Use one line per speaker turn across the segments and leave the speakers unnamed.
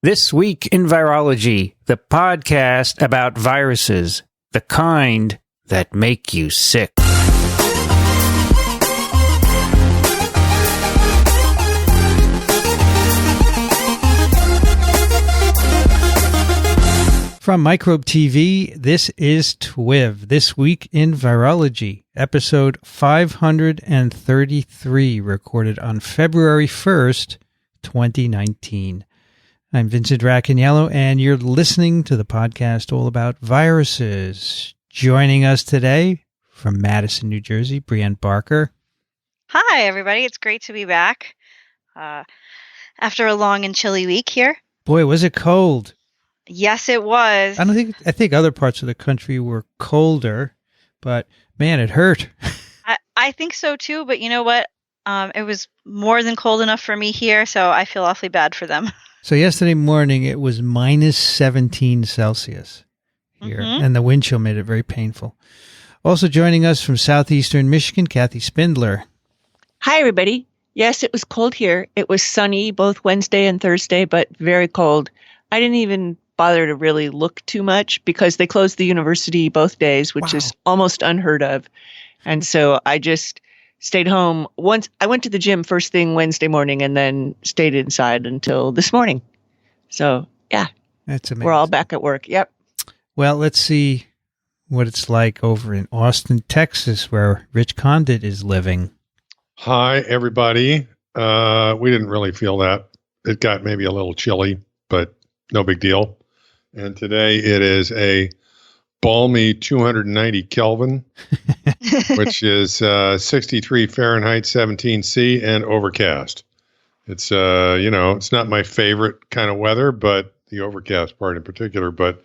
This Week in Virology, the podcast about viruses, the kind that make you sick. From Microbe TV, this is TWiV, This Week in Virology, episode 533, recorded on February 1st, 2019. I'm Vincent Racaniello, and you're listening to the podcast all about viruses. Joining us today from Madison, New Jersey, Brianne Barker.
Hi, everybody. It's great to be back after a long and chilly week here.
Boy, was it cold.
Yes, it was.
I think other parts of the country were colder, but man, it hurt.
I think so too, but you know what? It was more than cold enough for me here, so I feel awfully bad for them.
So yesterday morning, it was minus 17 Celsius here, and the wind chill made it very painful. Also joining us from southeastern Michigan, Kathy Spindler.
Hi, everybody. Yes, it was cold here. It was sunny both Wednesday and Thursday, but very cold. I didn't even bother to really look too much because they closed the university both days, which is almost unheard of. And so I just stayed home. Once I went to the gym first thing Wednesday morning and then stayed inside until this morning. So, yeah.
That's amazing.
We're all back at work. Yep.
Well, let's see what it's like over in Austin, Texas, where Rich Condit is living.
Hi, everybody. We didn't really feel that. It got maybe a little chilly, but no big deal. And today it is a balmy 290 Kelvin, which is 63 Fahrenheit, 17 C, and overcast. It's, it's not my favorite kind of weather, but the overcast part in particular. But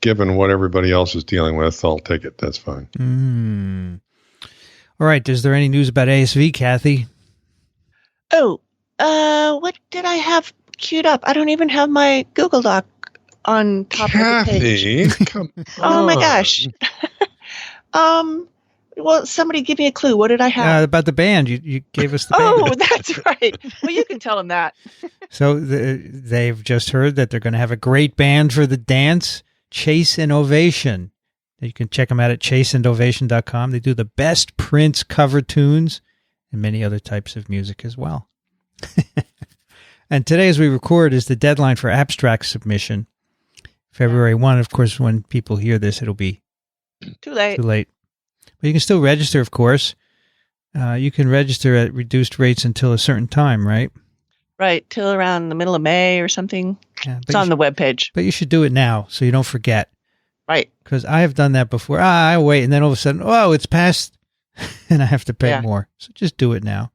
given what everybody else is dealing with, I'll take it. That's fine.
All right. Is there any news about ASV, Kathy?
Oh, what did I have queued up? I don't even have my Google Doc on top of the page.
Come on.
Oh my gosh. Well, somebody give me a clue. What did I have?
About the band. You gave us the band.
Oh, that's right. Well, you can tell them that.
So they've just heard that they're going to have a great band for the dance, Chase and Ovation. You can check them out at chaseandovation.com. They do the best Prince cover tunes and many other types of music as well. And today, as we record, is the deadline for abstract submission. February 1, of course, when people hear this, it'll be
too late.
But you can still register, of course. You can register at reduced rates until a certain time, right?
Right, till around the middle of May or something.
Yeah,
it's on the webpage.
But you should do it now so you don't forget.
Right.
Because I have done that before. I wait, and then all of a sudden, it's passed, and I have to pay more. So just do it now.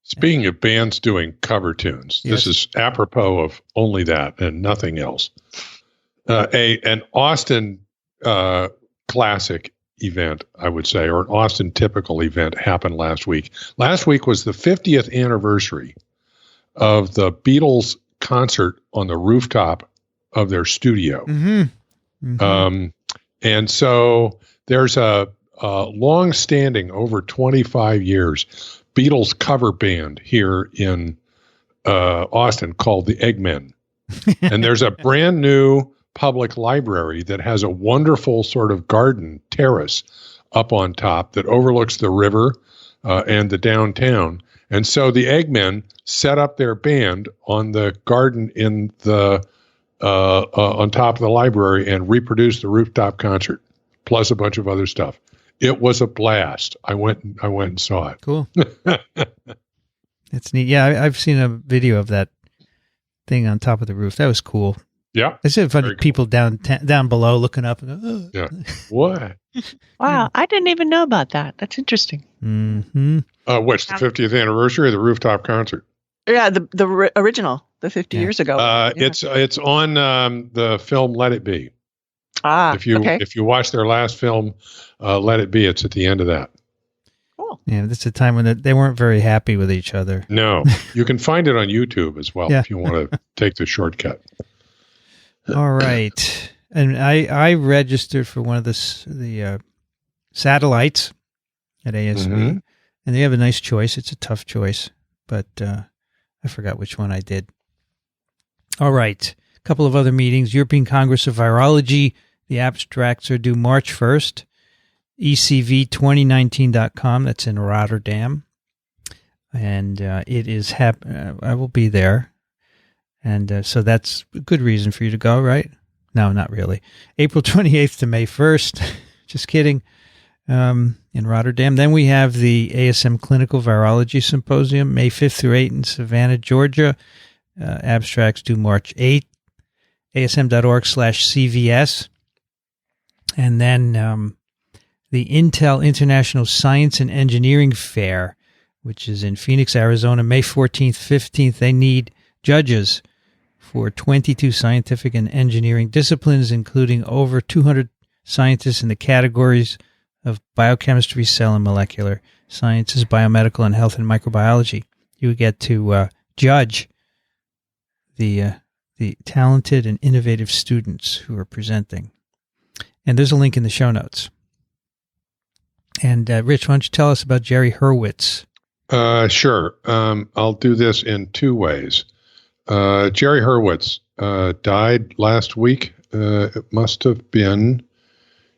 Speaking of bands doing cover tunes, This is apropos of only that and nothing else. An Austin classic event, I would say, or an Austin typical event happened last week. Last week was the 50th anniversary of the Beatles concert on the rooftop of their studio. And so there's a long-standing, over 25 years, Beatles cover band here in Austin called the Eggmen. And there's a brand new public library that has a wonderful sort of garden terrace up on top that overlooks the river and the downtown. And so the Eggmen set up their band on the garden in the on top of the library and reproduced the rooftop concert, plus a bunch of other stuff. It was a blast. I went and saw it.
Cool. That's neat. Yeah, I've seen a video of that thing on top of the roof. That was cool.
Yeah.
It's funny people down below looking up and go,
yeah. What?
Wow, I didn't even know about that. That's interesting.
What's the 50th anniversary of the rooftop concert?
Yeah, the original, the 50 years ago.
It's on the film Let It Be. If you watch their last film, Let It Be, it's at the end of that.
Cool.
Yeah, this is a time when they weren't very happy with each other.
No, you can find it on YouTube as well if you want to take the shortcut.
All right, and I registered for one of the satellites at ASV, and they have a nice choice. It's a tough choice, but I forgot which one I did. All right. A couple of other meetings. European Congress of Virology. The abstracts are due March 1st. ECV2019.com. That's in Rotterdam. And it is I will be there. And so that's a good reason for you to go, right? No, not really. April 28th to May 1st. Just kidding. In Rotterdam. Then we have the ASM Clinical Virology Symposium, May 5th through 8th in Savannah, Georgia. Abstracts due March 8th. ASM.org/CVS. And then the Intel International Science and Engineering Fair, which is in Phoenix, Arizona, May 14th, 15th. They need judges for 22 scientific and engineering disciplines, including over 200 scientists in the categories of biochemistry, cell and molecular sciences, biomedical, and health and microbiology. You get to judge the talented and innovative students who are presenting. And there's a link in the show notes. And Rich, why don't you tell us about Jerry Hurwitz?
Sure. I'll do this in two ways. Jerry Hurwitz died last week. It must have been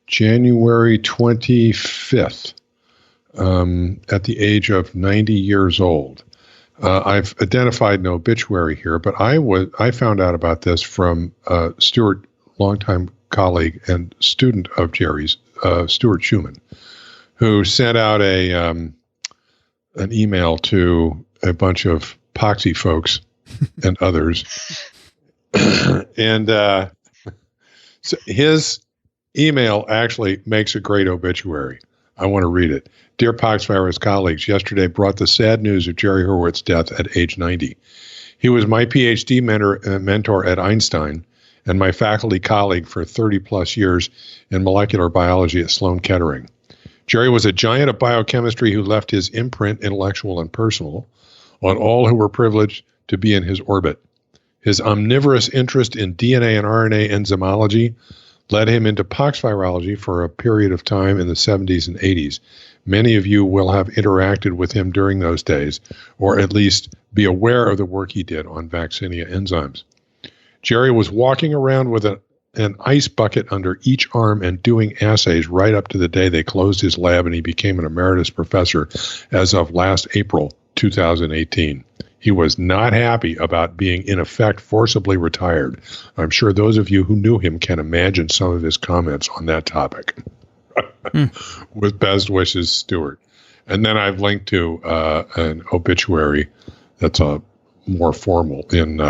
January 25th, at the age of 90 years old. I've identified an obituary here, but I found out about this from Stuart, longtime colleague and student of Jerry's, Stuart Schumann, who sent out an email to a bunch of poxy folks and others. And so his email actually makes a great obituary. I want to read it. Dear Poxvirus colleagues, yesterday brought the sad news of Jerry Hurwitz's death at age 90. He was my PhD mentor at Einstein and my faculty colleague for 30-plus years in molecular biology at Sloan Kettering. Jerry was a giant of biochemistry who left his imprint, intellectual and personal, on all who were privileged to be in his orbit. His omnivorous interest in DNA and RNA enzymology led him into poxvirology for a period of time in the 70s and 80s. Many of you will have interacted with him during those days, or at least be aware of the work he did on vaccinia enzymes. Jerry was walking around with an ice bucket under each arm and doing assays right up to the day they closed his lab and he became an emeritus professor as of last April 2018. He was not happy about being, in effect, forcibly retired. I'm sure those of you who knew him can imagine some of his comments on that topic. With best wishes, Stuart. And then I've linked to an obituary that's more formal in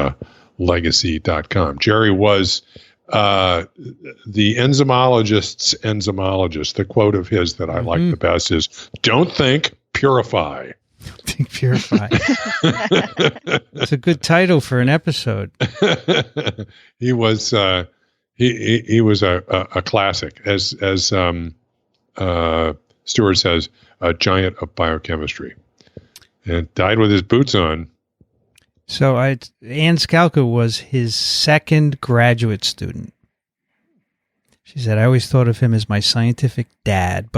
legacy.com. Jerry was the enzymologist's enzymologist. The quote of his that I like the best is, "Don't think, purify."
Think Purify. It's a good title for an episode.
He was he was a classic, as Stuart says, a giant of biochemistry, and died with his boots on.
So Ann Skalka was his second graduate student. She said, "I always thought of him as my scientific dad,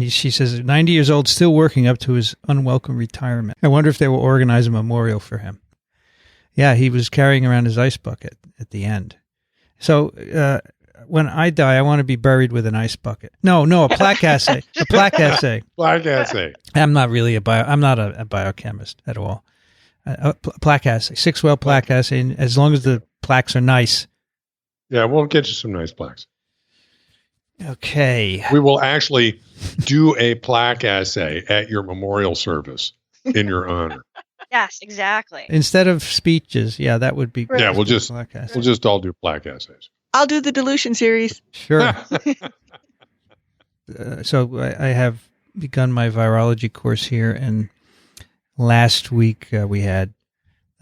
she says, 90 years old, still working up to his unwelcome retirement. I wonder if they will organize a memorial for him." Yeah, he was carrying around his ice bucket at the end. So when I die, I want to be buried with an ice bucket. No, a plaque assay. A plaque assay.
Plaque assay.
I'm not really I'm not a biochemist at all. A plaque assay, 6-well plaque assay, and as long as the plaques are nice.
Yeah, we'll get you some nice plaques.
Okay.
We will actually do a plaque assay at your memorial service in your honor.
Yes, exactly.
Instead of speeches, yeah, that would be.
Yeah, we'll just all do plaque assays.
I'll do the dilution series.
Sure. So I have begun my virology course here, and last week we had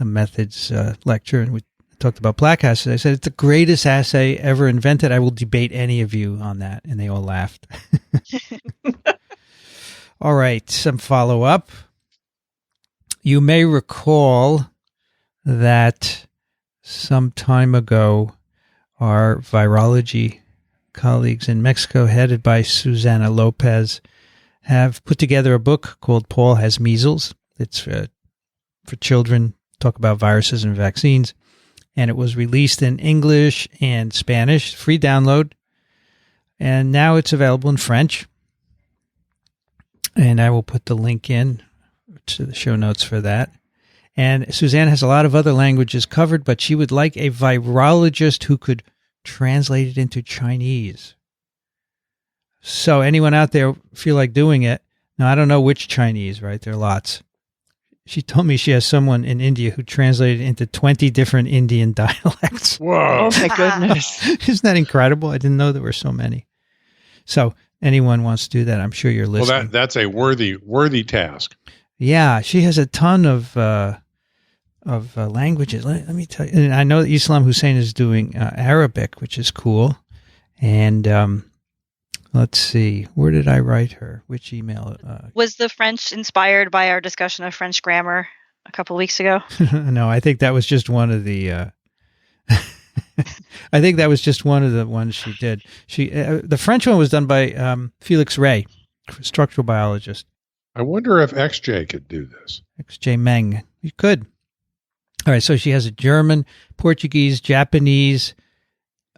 a methods lecture, and we talked about plaque assays. I said, it's the greatest assay ever invented. I will debate any of you on that. And they all laughed. All right, some follow-up. You may recall that some time ago, our virology colleagues in Mexico, headed by Susana Lopez, have put together a book called Paul Has Measles. It's for children, talk about viruses and vaccines. and it was released in English and Spanish, free download, and now it's available in French. And I will put the link in to the show notes for that. And Suzanne has a lot of other languages covered, but she would like a virologist who could translate it into Chinese. So anyone out there feel like doing it? Now, I don't know which Chinese, right? There are lots. She told me she has someone in India who translated into 20 different Indian dialects.
Whoa.
Oh, my goodness.
Isn't that incredible? I didn't know there were so many. So anyone wants to do that, I'm sure you're listening.
Well, that's a worthy task.
Yeah, she has a ton of languages. Let me tell you. And I know that Islam Hussein is doing Arabic, which is cool. And let's see. Where did I write her? Which email?
Was the French inspired by our discussion of French grammar a couple weeks ago?
No, I think that was just one of the. I think that was just one of the ones she did. The French one was done by Felix Ray, structural biologist.
I wonder if XJ could do this.
XJ Meng. You could. All right, so she has a German, Portuguese, Japanese.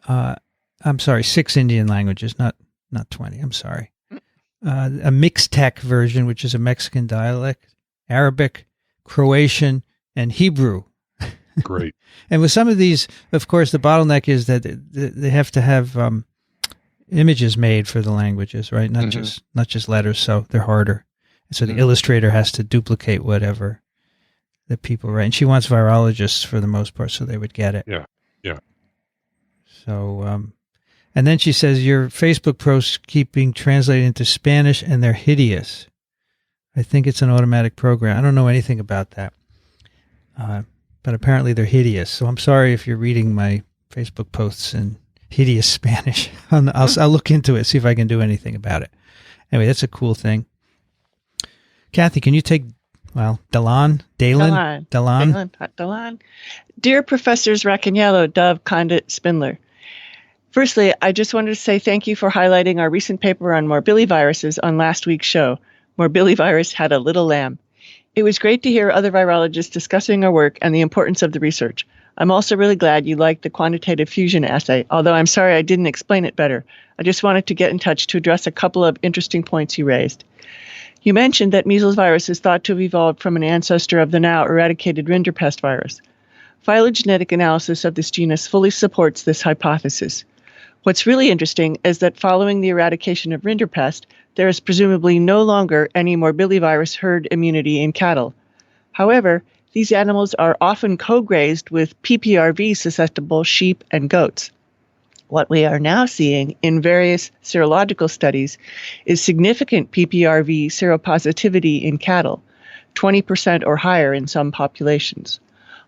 I'm sorry, 6 Indian languages, not 20. I'm sorry. A Mixtec version, which is a Mexican dialect, Arabic, Croatian, and Hebrew.
Great.
And with some of these, of course, the bottleneck is that they have to have images made for the languages, right? Not just letters, so they're harder. And so the illustrator has to duplicate whatever the people write. And she wants virologists for the most part, so they would get it.
Yeah.
So, and then she says, your Facebook posts keep being translated into Spanish, and they're hideous. I think it's an automatic program. I don't know anything about that. But apparently they're hideous. So I'm sorry if you're reading my Facebook posts in hideous Spanish. I'll look into it, see if I can do anything about it. Anyway, that's a cool thing. Kathy, can you take, Dallon.
Dear Professors Racaniello, Dove, Condit, Spindler. Firstly, I just wanted to say thank you for highlighting our recent paper on Marburg Viruses on last week's show. Marburg virus had a little lamb. It was great to hear other virologists discussing our work and the importance of the research. I'm also really glad you liked the quantitative fusion assay, although I'm sorry I didn't explain it better. I just wanted to get in touch to address a couple of interesting points you raised. You mentioned that measles virus is thought to have evolved from an ancestor of the now eradicated Rinderpest virus. Phylogenetic analysis of this genus fully supports this hypothesis. What's really interesting is that following the eradication of Rinderpest, there is presumably no longer any morbillivirus herd immunity in cattle. However, these animals are often co-grazed with PPRV susceptible sheep and goats. What we are now seeing in various serological studies is significant PPRV seropositivity in cattle, 20% or higher in some populations.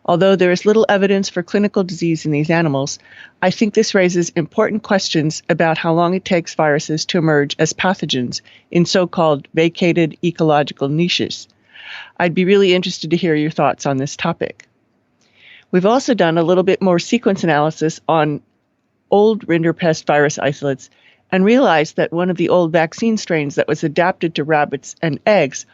Although there is little evidence for clinical disease in these animals, I think this raises important questions about how long it takes viruses to emerge as pathogens in so-called vacated ecological niches. I'd be really interested to hear your thoughts on this topic. We've also done a little bit more sequence analysis on old Rinderpest virus isolates and realized that one of the old vaccine strains that was adapted to rabbits and eggs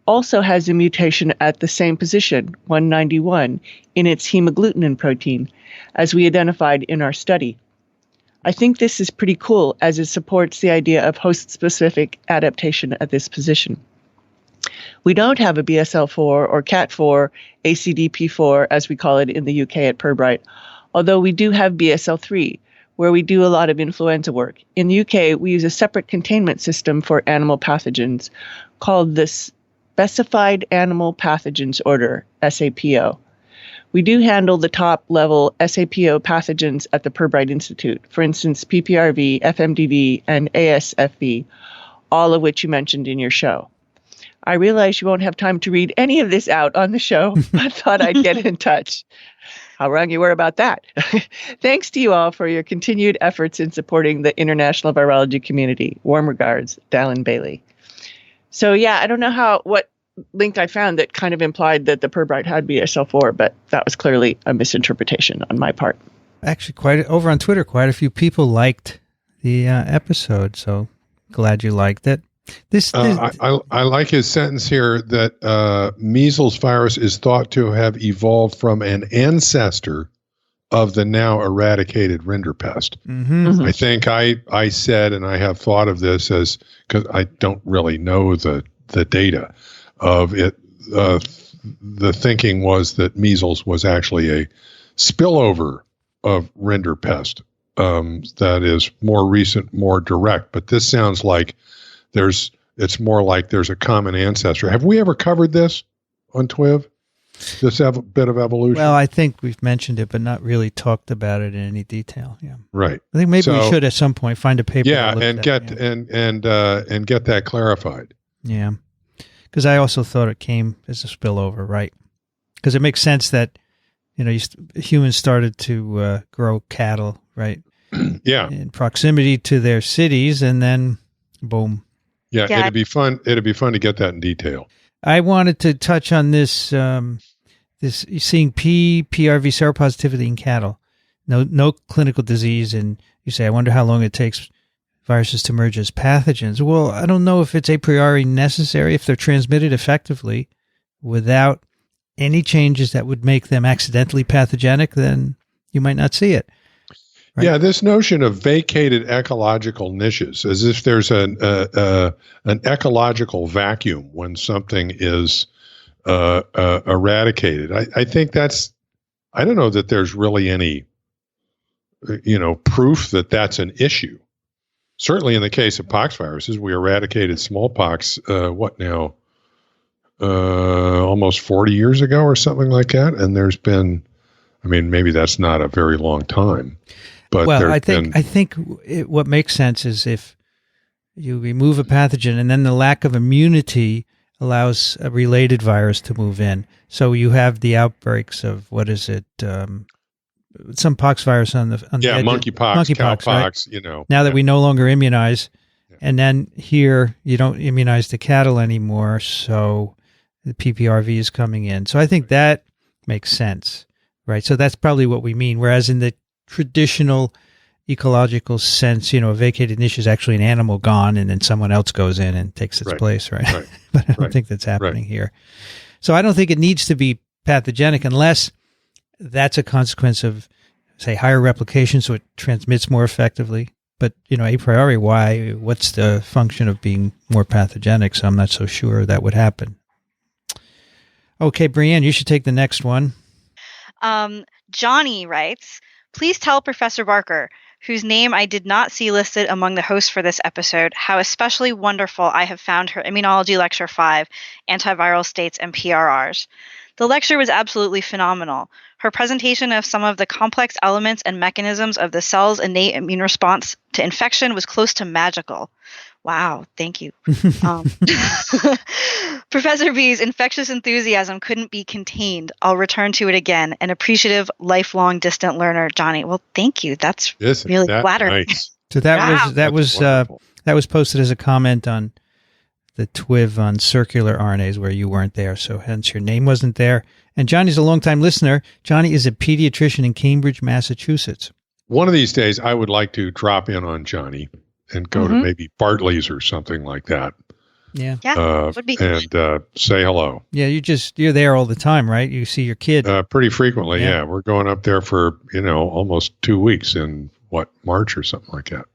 also has a mutation at the same position, 191, in its hemagglutinin protein, as we identified in our study. I think this is pretty cool as it supports the idea of host-specific adaptation at this position. We don't have a BSL-4 or CAT4, ACDP4, as we call it in the UK at Pirbright, although we do have BSL-3, where we do a lot of influenza work. In the UK, we use a separate containment system for animal pathogens called the Specified Animal Pathogens Order, SAPO. We do handle the top-level SAPO pathogens at the Pirbright Institute, for instance, PPRV, FMDV, and ASFV, all of which you mentioned in your show. I realize you won't have time to read any of this out on the show, but thought I'd get in touch. How wrong you were about that. Thanks to you all for your continued efforts in supporting the international virology community. Warm regards, Dallin Bailey. So yeah, I don't know what link I found that kind of implied that the Pirbright had BSL-4, but that was clearly a misinterpretation on my part.
Actually, over on Twitter, quite a few people liked the episode, so glad you liked it.
I like his sentence here that measles virus is thought to have evolved from an ancestor of the now eradicated rinderpest.
Mm-hmm.
I think I said, and I have thought of this as, because I don't really know the data of it. The thinking was that measles was actually a spillover of rinderpest that is more recent, more direct. But this sounds like it's more like there's a common ancestor. Have we ever covered this on TWiV? This bit of evolution?
Well, I think we've mentioned it, but not really talked about it in any detail. Yeah,
right.
I think maybe we should at some point find a paper.
Yeah, and get that clarified.
Yeah, because I also thought it came as a spillover, right? Because it makes sense that humans started to grow cattle, right?
Yeah,
in proximity to their cities, and then boom.
Yeah, it'd be fun. It'd be fun to get that in detail.
I wanted to touch on this. This seeing PRV seropositivity in cattle, no clinical disease, and you say, I wonder how long it takes viruses to emerge as pathogens. Well, I don't know if it's a priori necessary if they're transmitted effectively without any changes that would make them accidentally pathogenic. Then you might not see it. Right? Yeah,
this notion of vacated ecological niches, as if there's an ecological vacuum when something is eradicated. I think I don't know that there's really any, proof that that's an issue. Certainly in the case of pox viruses, we eradicated smallpox, almost 40 years ago or something like that. And there's been, maybe that's not a very long time. But
I think what makes sense is if you remove a pathogen and then the lack of immunity allows a related virus to move in. So you have the outbreaks of some pox virus on the
monkeypox, cowpox,
right? Now that we no longer immunize, and then here you don't immunize the cattle anymore, so the PPRV is coming in. So I think that makes sense, right? So that's probably what we mean. Whereas in the traditional ecological sense, a vacated niche is actually an animal gone and then someone else goes in and takes its place, right? But I don't think that's happening here. So I don't think it needs to be pathogenic unless that's a consequence of, say, higher replication, so it transmits more effectively. But, a priori, what's the function of being more pathogenic? So I'm not so sure that would happen. Okay, Brianne, you should take the next one.
Johnny writes, please tell Professor Barker, whose name I did not see listed among the hosts for this episode, how especially wonderful I have found her Immunology Lecture 5, Antiviral States and PRRs. The lecture was absolutely phenomenal. Her presentation of some of the complex elements and mechanisms of the cell's innate immune response to infection was close to magical. Wow, thank you. Professor B's infectious enthusiasm couldn't be contained. I'll return to it again. An appreciative, lifelong, distant learner, Johnny. Well, thank you. That's really flattering.
Nice.
So that was posted as a comment on the TWiV on circular RNAs where you weren't there, so hence your name wasn't there. And Johnny's a longtime listener. Johnny is a pediatrician in Cambridge, Massachusetts.
One of these days, I would like to drop in on Johnny and go to maybe Bartley's or something like that.
Yeah.
Would be
and say hello.
Yeah, you're there all the time, right? You see your kid.
Pretty frequently, yeah. We're going up there for, almost 2 weeks in March or something like that.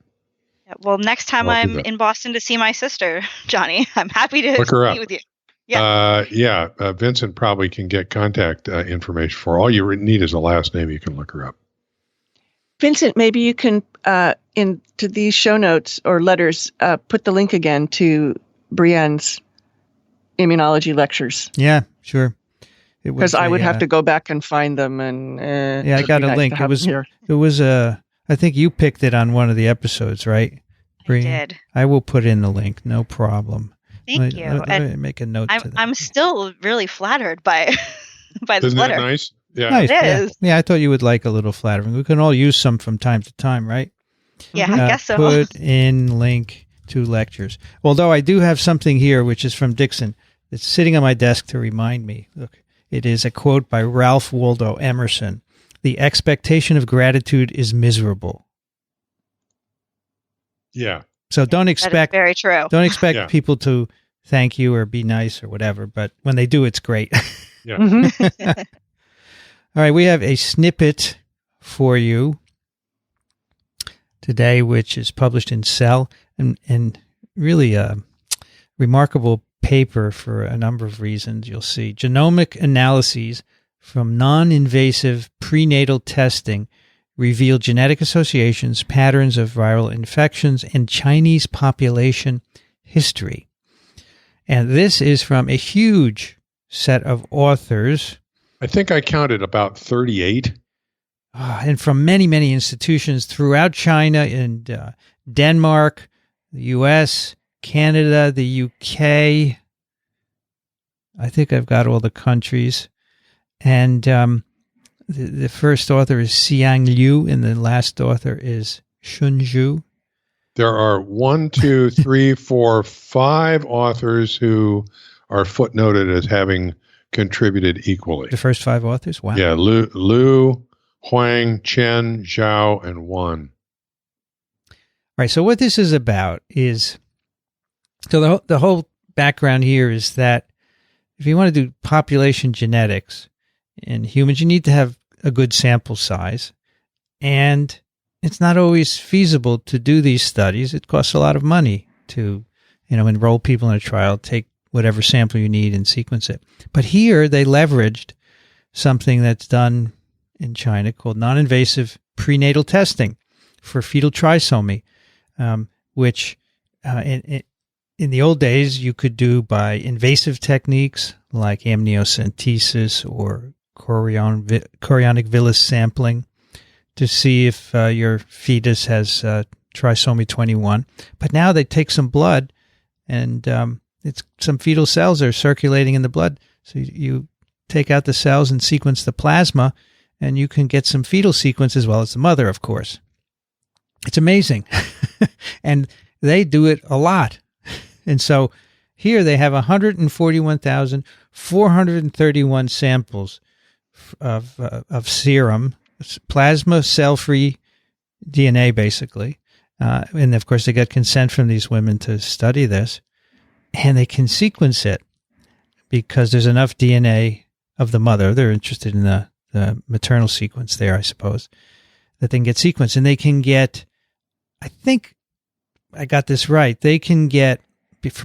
Well, next time I'm in Boston to see my sister, Johnny, I'm happy to meet with you.
Yeah. Vincent probably can get contact information for all you need is a last name. You can look her up.
Vincent, maybe you can, into these show notes or letters, put the link again to Brianne's immunology lectures.
Yeah, sure.
Because I would have to go back and find them. And
I got a link. It was I think you picked it on one of the episodes, right?
I did.
I will put in the link. No problem.
Thank you.
Let me make a note.
I'm still really flattered by this
Isn't
letter.
That nice? Yeah.
Nice.
It is.
Yeah, I thought you would like a little flattering. We can all use some from time to time, right?
Yeah, I guess so.
Put in link to lectures. Although I do have something here, which is from Dixon. It's sitting on my desk to remind me. Look, it is a quote by Ralph Waldo Emerson. The expectation of gratitude is miserable.
Yeah.
So don't expect
very true.
Don't expect people to thank you or be nice or whatever, but when they do, it's great.
Yeah.
All right, we have a snippet for you today, which is published in Cell, and really a remarkable paper for a number of reasons. You'll see genomic analyses from non-invasive prenatal testing reveal genetic associations, patterns of viral infections, and Chinese population history. And this is from a huge set of authors.
I think I counted about 38.
And from many, many institutions throughout China and Denmark, the U.S., Canada, the U.K. I think I've got all the countries. And the first author is Xiang Liu, and the last author is Shun Zhu.
There are 1, 2, 3, 4, 5 authors who are footnoted as having contributed equally.
The first 5 authors? Wow.
Yeah, Liu, Huang, Chen, Zhao, and Wan.
Right. So what this is about is, so the whole background here is that if you want to do population genetics in humans, you need to have a good sample size, and it's not always feasible to do these studies. It costs a lot of money to, enroll people in a trial, take whatever sample you need and sequence it. But here they leveraged something that's done in China called non-invasive prenatal testing for fetal trisomy, which in the old days you could do by invasive techniques like amniocentesis or chorionic villus sampling to see if your fetus has trisomy 21. But now they take some blood, and it's some fetal cells are circulating in the blood. So you take out the cells and sequence the plasma, and you can get some fetal sequence as well as the mother, of course. It's amazing. And they do it a lot. And so here they have 141,431 samples of serum, plasma cell-free DNA, basically. And of course, they got consent from these women to study this. And they can sequence it because there's enough DNA of the mother. They're interested in the maternal sequence there, I suppose, that they can get sequenced. And they can get, I think I got this right, they can get,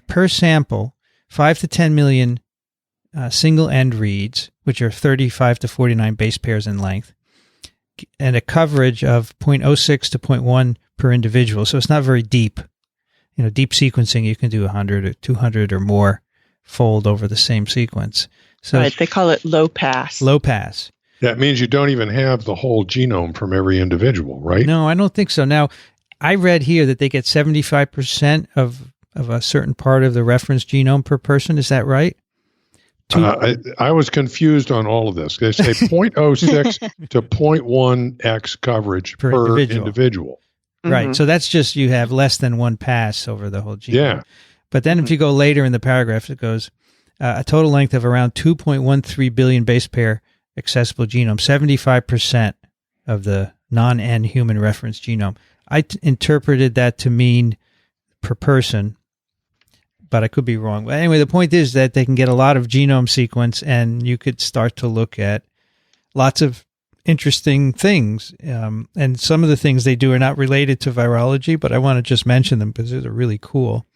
per sample, 5 to 10 million single-end reads, which are 35 to 49 base pairs in length, and a coverage of 0.06 to 0.1 per individual. So it's not very deep. Deep sequencing, you can do 100 or 200 or more fold over the same sequence. So
right, they call it low pass.
Low pass.
That means you don't even have the whole genome from every individual, right?
No, I don't think so. Now, I read here that they get 75% of a certain part of the reference genome per person. Is that right?
I was confused on all of this. They say 0.06 to 0.1x coverage per individual.
Right. Mm-hmm. So that's just you have less than one pass over the whole genome.
Yeah.
But then if you go later in the paragraph, it goes a total length of around 2.13 billion base pair accessible genome, 75% of the non-N human reference genome. I interpreted that to mean per person, but I could be wrong. But anyway, the point is that they can get a lot of genome sequence, and you could start to look at lots of interesting things. And some of the things they do are not related to virology, but I want to just mention them because they're really cool.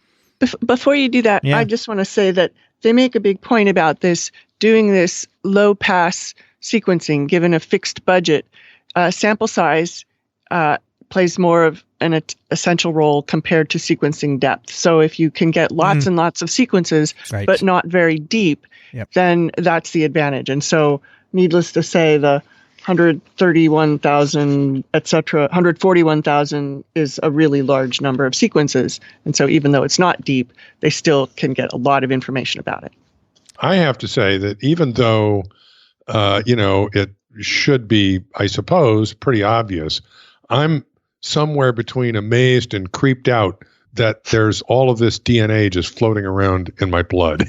Before you do that, I just want to say that they make a big point about this, doing this low pass sequencing, given a fixed budget. Sample size plays more of an essential role compared to sequencing depth. So if you can get lots and lots of sequences, but not very deep, then that's the advantage. And so needless to say, the 131,000, et cetera, 141,000 is a really large number of sequences. And so even though it's not deep, they still can get a lot of information about it.
I have to say that even though, it should be, I suppose, pretty obvious, I'm somewhere between amazed and creeped out that there's all of this DNA just floating around in my blood.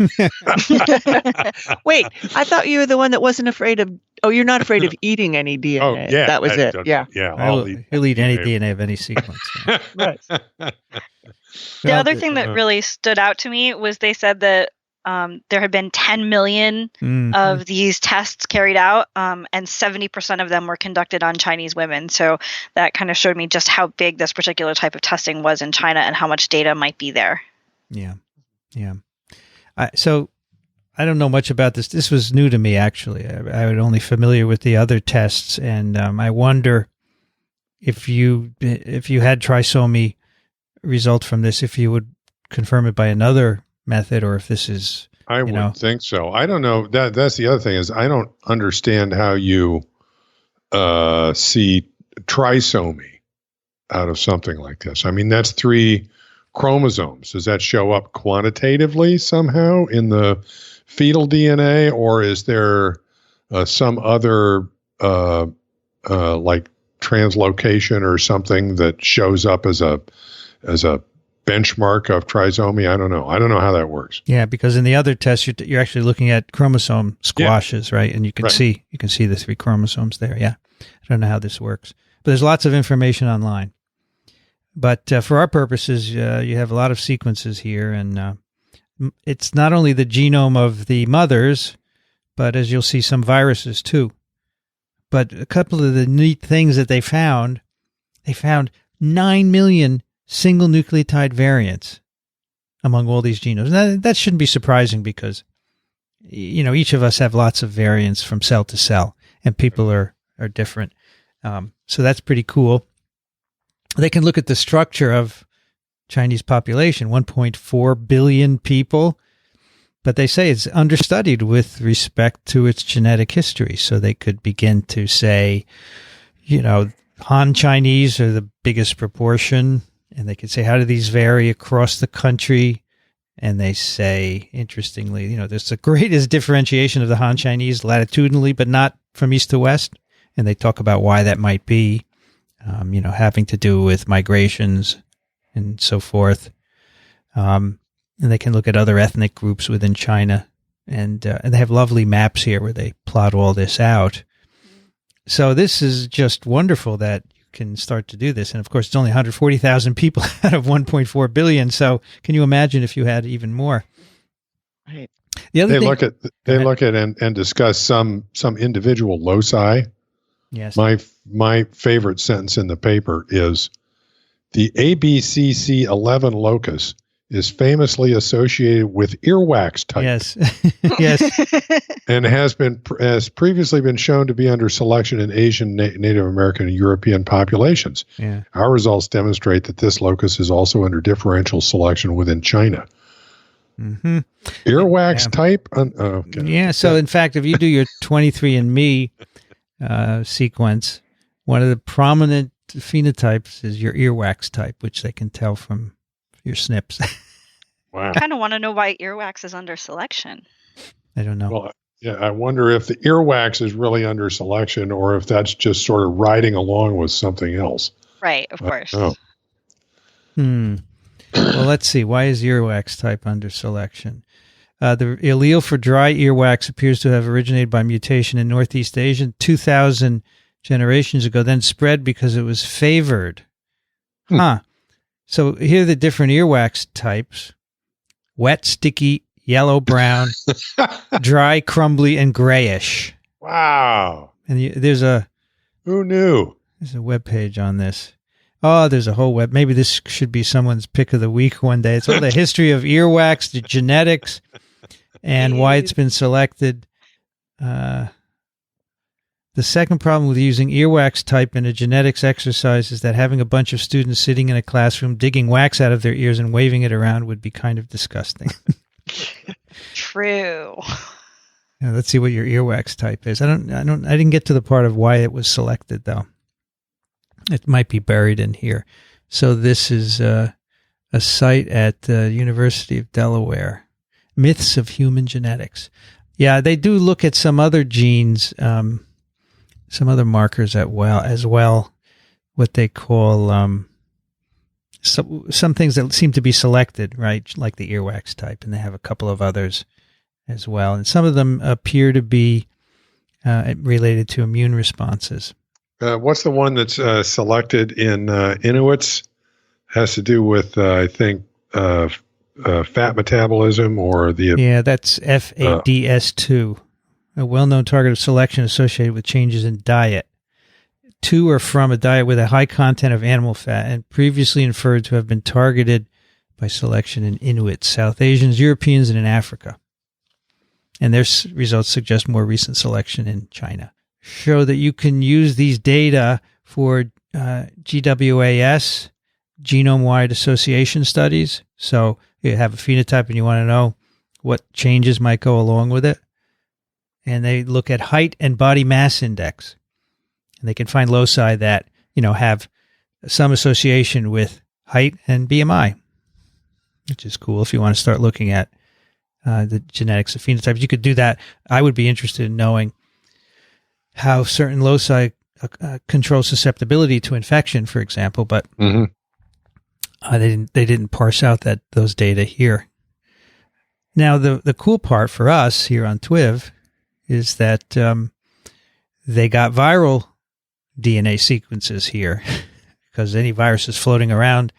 Wait, I thought you were the one that wasn't afraid of, you're not afraid of eating any DNA.
Oh, yeah.
That was it. Yeah.
He'll eat any DNA of any sequence.
Right.
The other thing that really stood out to me was they said that there had been 10 million of these tests carried out, and 70% of them were conducted on Chinese women. So that kind of showed me just how big this particular type of testing was in China and how much data might be there.
Yeah. So I don't know much about this. This was new to me, actually. I was only familiar with the other tests, and I wonder if you had trisomy result from this, if you would confirm it by another method, or if this is,
I would think so. I don't know. That's the other thing, is I don't understand how you see trisomy out of something like this. I mean, that's 3 chromosomes. Does that show up quantitatively somehow in the fetal DNA, or is there some other like translocation or something that shows up as a benchmark of trisomy? I don't know. I don't know how that works.
Yeah, because in the other tests, you're actually looking at chromosome squashes, right? And you can see the 3 chromosomes there. Yeah, I don't know how this works, but there's lots of information online. But for our purposes, you have a lot of sequences here, and it's not only the genome of the mothers, but as you'll see, some viruses too. But a couple of the neat things that they found 9 million single nucleotide variants among all these genomes. Now, that shouldn't be surprising because, each of us have lots of variants from cell to cell, and people are different. So that's pretty cool. They can look at the structure of Chinese population, 1.4 billion people, but they say it's understudied with respect to its genetic history. So they could begin to say, Han Chinese are the biggest proportion, and they could say, how do these vary across the country? And they say, interestingly, there's the greatest differentiation of the Han Chinese latitudinally, but not from east to west. And they talk about why that might be, having to do with migrations and so forth. And they can look at other ethnic groups within China. And they have lovely maps here where they plot all this out. So this is just wonderful that you can start to do this. And of course, it's only 140,000 people out of 1.4 billion. So can you imagine if you had even more?
Right.
The other
they look at and discuss some individual loci.
Yes.
My favorite sentence in the paper is the ABCC11 locus is famously associated with earwax type.
Yes.
And has previously been shown to be under selection in Asian, Native American, and European populations.
Yeah.
Our results demonstrate that this locus is also under differential selection within China.
Mm-hmm.
Earwax type? Okay.
Yeah. So in fact, if you do your 23andMe sequence, one of the prominent phenotypes is your earwax type, which they can tell from your SNPs.
Wow.
I kind of want to know why earwax is under selection.
I don't know.
Well, yeah, I wonder if the earwax is really under selection or if that's just sort of riding along with something else.
Right, of course.
Oh.
Well, let's see. Why is earwax type under selection? The allele for dry earwax appears to have originated by mutation in Northeast Asia 2,000 generations ago, then spread because it was favored. So here are the different earwax types: wet, sticky, yellow, brown, dry, crumbly, and grayish.
Wow.
And
who knew?
There's a web page on this. Oh, there's a whole web. Maybe this should be someone's pick of the week one day. It's all the history of earwax, the genetics, and why it's been selected. The second problem with using earwax type in a genetics exercise is that having a bunch of students sitting in a classroom digging wax out of their ears and waving it around would be kind of disgusting.
True.
Now, let's see what your earwax type is. I didn't get to the part of why it was selected though. It might be buried in here. So this is a site at the University of Delaware. Myths of Human Genetics. Yeah, they do look at some other genes, some other markers as well, what they call some things that seem to be selected, right, like the earwax type, and they have a couple of others as well. And some of them appear to be related to immune responses.
What's the one that's selected in Inuits? Has to do with, I think, fat metabolism or the
Yeah, that's FADS2, a well-known target of selection associated with changes in diet. 2 are from a diet with a high content of animal fat and previously inferred to have been targeted by selection in Inuits, South Asians, Europeans, and in Africa. And their results suggest more recent selection in China. Show that you can use these data for GWAS, genome-wide association studies. So you have a phenotype and you want to know what changes might go along with it. And they look at height and body mass index. And they can find loci that, have some association with height and BMI, which is cool if you want to start looking at the genetics of phenotypes. You could do that. I would be interested in knowing how certain loci control susceptibility to infection, for example, but they didn't parse out those data here. Now, the cool part for us here on TWiV is that they got viral DNA sequences here because any virus is floating around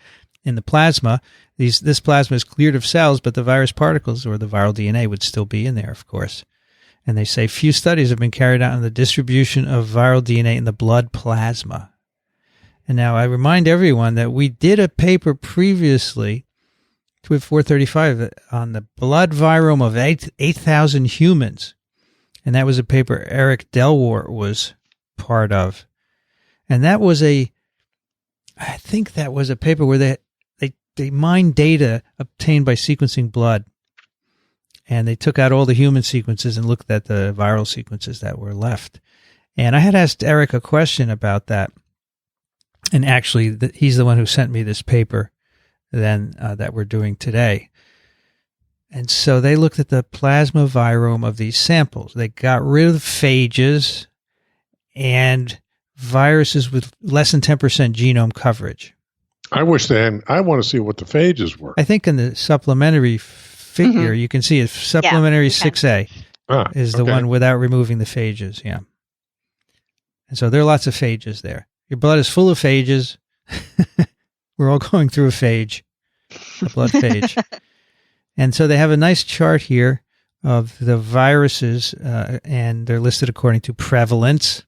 in the plasma. This plasma is cleared of cells, but the virus particles or the viral DNA would still be in there, of course. And they say few studies have been carried out on the distribution of viral DNA in the blood plasma. And now I remind everyone that we did a paper previously, TWiV 435, on the blood virome of 8,000 humans. And that was a paper Eric Delwart was part of. And that was I think that was a paper where they mined data obtained by sequencing blood. And they took out all the human sequences and looked at the viral sequences that were left. And I had asked Eric a question about that. And actually, he's the one who sent me this paper that we're doing today. And so they looked at the plasma virome of these samples. They got rid of phages and viruses with less than 10% genome coverage.
I want to see what the phages were.
I think in the supplementary figure, you can see it. Supplementary 6A is the one without removing the phages. Yeah. And so there are lots of phages there. Your blood is full of phages. We're all going through a phage, a blood phage. And so they have a nice chart here of the viruses, and they're listed according to prevalence.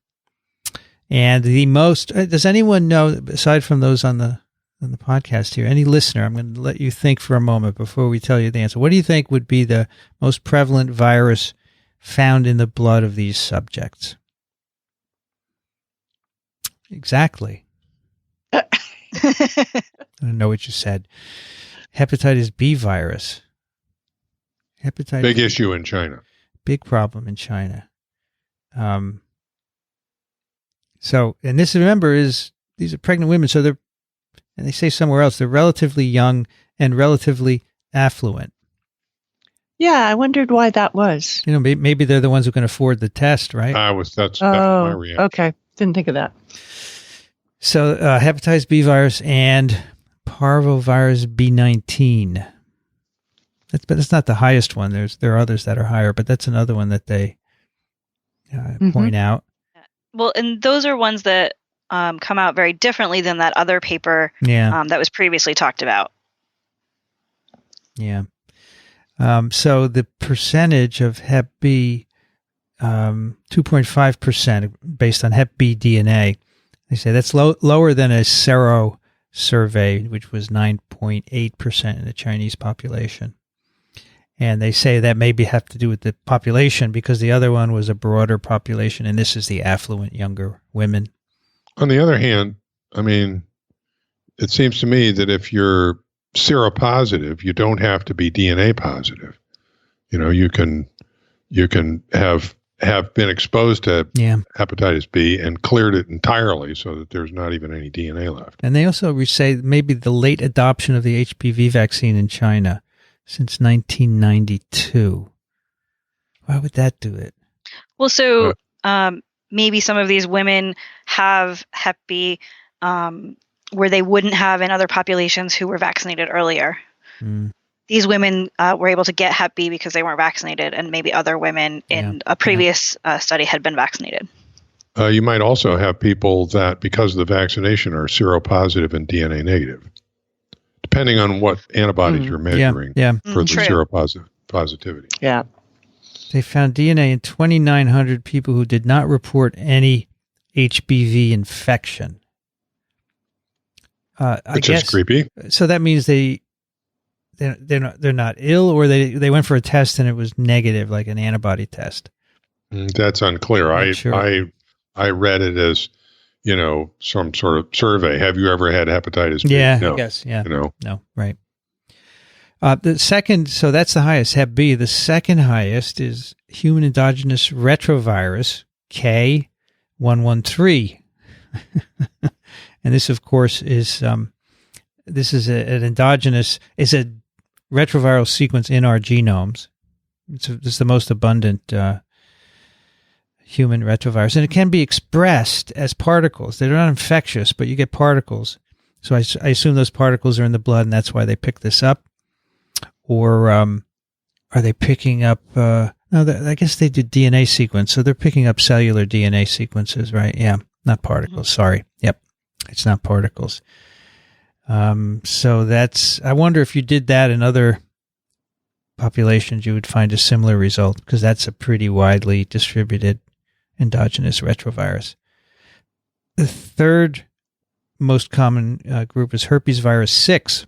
And the most, does anyone know, aside from those on the podcast here, any listener, I'm going to let you think for a moment before we tell you the answer. What do you think would be the most prevalent virus found in the blood of these subjects? Exactly. I don't know what you said. Hepatitis B virus.
Big issue in China.
Big problem in China. So, and this, remember, these are pregnant women, so and they say somewhere else, they're relatively young and relatively affluent.
Yeah, I wondered why that was.
Maybe they're the ones who can afford the test, right?
That's my reaction.
Okay. Didn't think of that.
So, hepatitis B virus and parvovirus B19. But that's not the highest one. There are others that are higher, but that's another one that they point out.
Well, and those are ones that come out very differently than that other paper that was previously talked about.
Yeah. So the percentage of Hep B, 2.5% based on Hep B DNA. They say that's lower than a sero survey, which was 9.8% in the Chinese population. And they say that maybe have to do with the population because the other one was a broader population, and this is the affluent younger women.
On the other hand, I mean, it seems to me that if you're seropositive, you don't have to be DNA positive. You can have been exposed to hepatitis B and cleared it entirely so that there's not even any DNA left.
And they also say maybe the late adoption of the HPV vaccine in China since 1992. Why would that do it?
Well, so maybe some of these women have Hep B where they wouldn't have in other populations who were vaccinated earlier. These women were able to get Hep B because they weren't vaccinated, and maybe other women in a previous study had been vaccinated.
You might also have people that, because of the vaccination, are seropositive and DNA negative. depending on what antibodies you're measuring
Yeah.
for the
True.
seropositivity.
Yeah.
They found DNA in 2,900 people who did not report any HBV infection.
Which is creepy.
So that means they're not ill, or they went for a test and it was negative, like an antibody test.
That's unclear.
Sure.
I read it as, some sort of survey. Have you ever had hepatitis B?
Yeah,
No.
I guess. Yeah.
No,
right. The second, so that's the highest, Hep B. The second highest is human endogenous retrovirus, K113. And this, of course, is an endogenous, is a retroviral sequence in our genomes. It's the most abundant human retrovirus. And it can be expressed as particles. They're not infectious, but you get particles. So I assume those particles are in the blood, and that's why they pick this up. Or are they picking up, I guess they do DNA sequence, so they're picking up cellular DNA sequences, right? Yeah, not particles, sorry. Yep, it's not particles. So I wonder if you did that in other populations, you would find a similar result, because that's a pretty widely distributed endogenous retrovirus. The third most common group is herpes virus 6.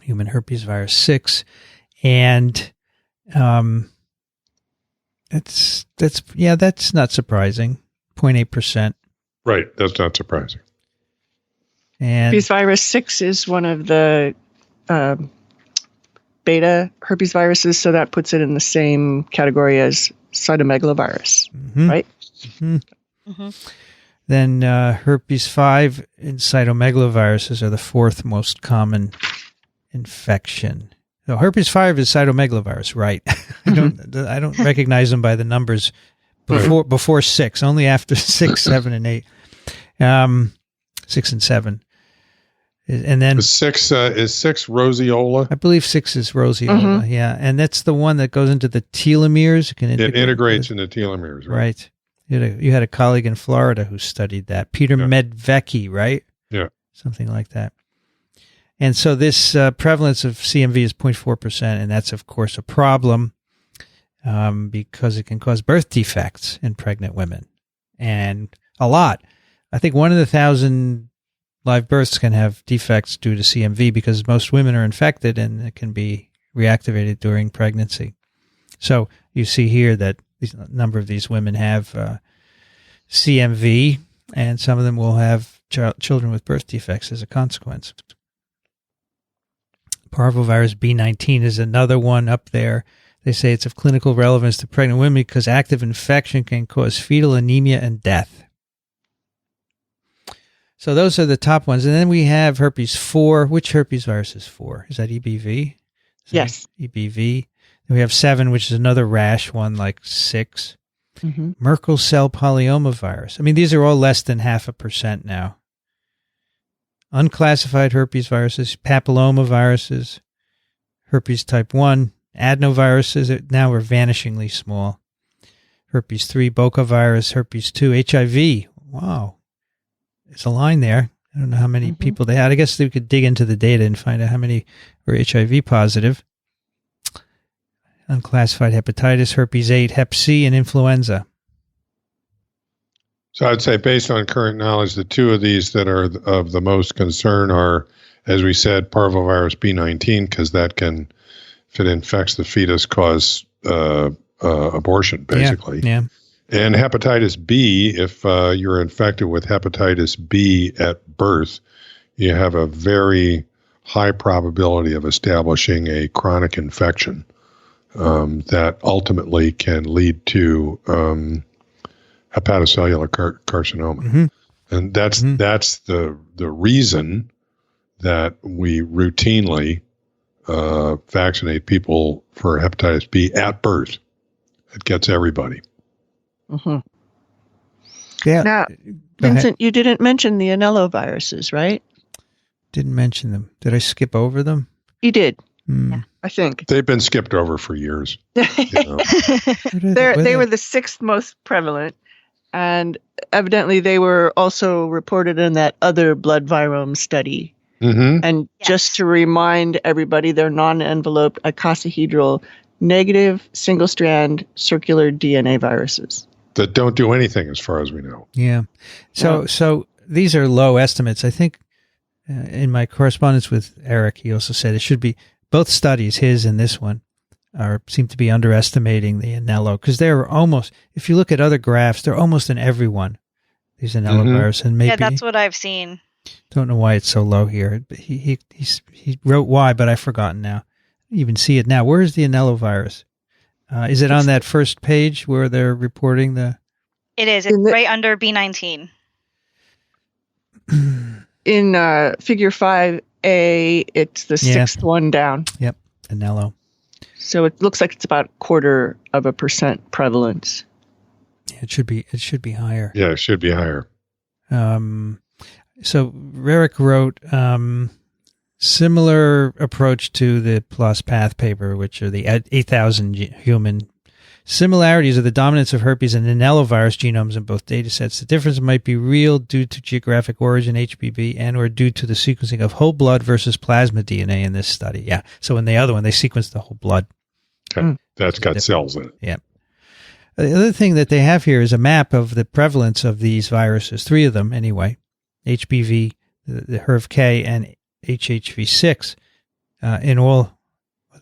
Human herpes virus 6, and that's not surprising. 0.8%.
Right, that's not surprising.
And
Herpes virus 6 is one of the beta herpes viruses, so that puts it in the same category as cytomegalovirus, right?
Mm-hmm. Mm-hmm. Then herpes 5 and cytomegaloviruses are the fourth most common infection. So herpes 5 is cytomegalovirus, right? I don't recognize them by the numbers before 6, only after 6, 7, and 8. 6 and 7. And then
is 6 roseola?
I believe 6 is roseola, yeah. And that's the one that goes into the telomeres. It
integrates into telomeres,
right? You had a colleague in Florida who studied that. Peter Medvecki, right?
Yeah.
Something like that. And so this prevalence of CMV is 0.4%, and that's, of course, a problem because it can cause birth defects in pregnant women. And a lot. I think 1 in 1,000 live births can have defects due to CMV because most women are infected and it can be reactivated during pregnancy. So you see here that a number of these women have CMV, and some of them will have children with birth defects as a consequence. Parvovirus B19 is another one up there. They say it's of clinical relevance to pregnant women because active infection can cause fetal anemia and death. So those are the top ones. And then we have herpes 4. Which herpes virus is 4? Is that EBV?
Yes.
EBV. Then we have 7, which is another rash one, like 6. Merkel cell polyoma virus. I mean, these are all less than 0.5% now. Unclassified herpes viruses, papilloma viruses, herpes type 1, adenoviruses now are vanishingly small. Herpes 3, Boca virus, herpes 2, HIV. Wow. There's a line there. I don't know how many people they had. I guess they could dig into the data and find out how many were HIV positive. Unclassified hepatitis, herpes 8, hep C, and influenza.
So I'd say based on current knowledge, the two of these that are of the most concern are, as we said, parvovirus B19, because that can, if it infects the fetus, cause abortion, basically.
Yeah.
And hepatitis B, if you're infected with hepatitis B at birth, you have a very high probability of establishing a chronic infection that ultimately can lead to hepatocellular carcinoma. And that's the reason that we routinely vaccinate people for hepatitis B at birth. It gets everybody.
Yeah.
Now, Vincent, you didn't mention the Anello viruses, right?
Didn't mention them. Did I skip over them?
You did. I think.
They've been skipped over for years. You know.
They were the 6th most prevalent, and evidently they were also reported in that other blood virome study
Mm-hmm.
And
Yes.
just to remind everybody, they're non-enveloped icosahedral negative single-strand circular DNA viruses.
That don't do anything as far as we know.
Yeah. So these are low estimates. I think in my correspondence with Eric, he also said it should be both studies, his and this one, seem to be underestimating the Anello because they're almost, if you look at other graphs, they're almost in every one, these Anello virus. And maybe,
Yeah, that's what I've seen.
don't know why it's so low here. But he wrote why, but I've forgotten now. I even see it now. Where is the Anello virus? Is it on that first page where they're reporting the?
It is. It's right under B19.
In Figure 5A, it's the sixth one down.
Yep, Anello.
So it looks like it's about 0.25% prevalence.
Yeah, it should be higher.
Yeah, it should be higher.
So Rarick wrote similar approach to the PLOS PATH paper, which are the 8,000 human similarities of the dominance of herpes and Anellovirus genomes in both datasets. The difference might be real due to geographic origin, HBV, and or due to the sequencing of whole blood versus plasma DNA in this study. Yeah. So in the other one, they sequenced the whole blood.
Okay. That's got cells in it.
Yeah. The other thing that they have here is a map of the prevalence of these viruses, 3 of them anyway, HBV, the HERV-K, and HHV6, in all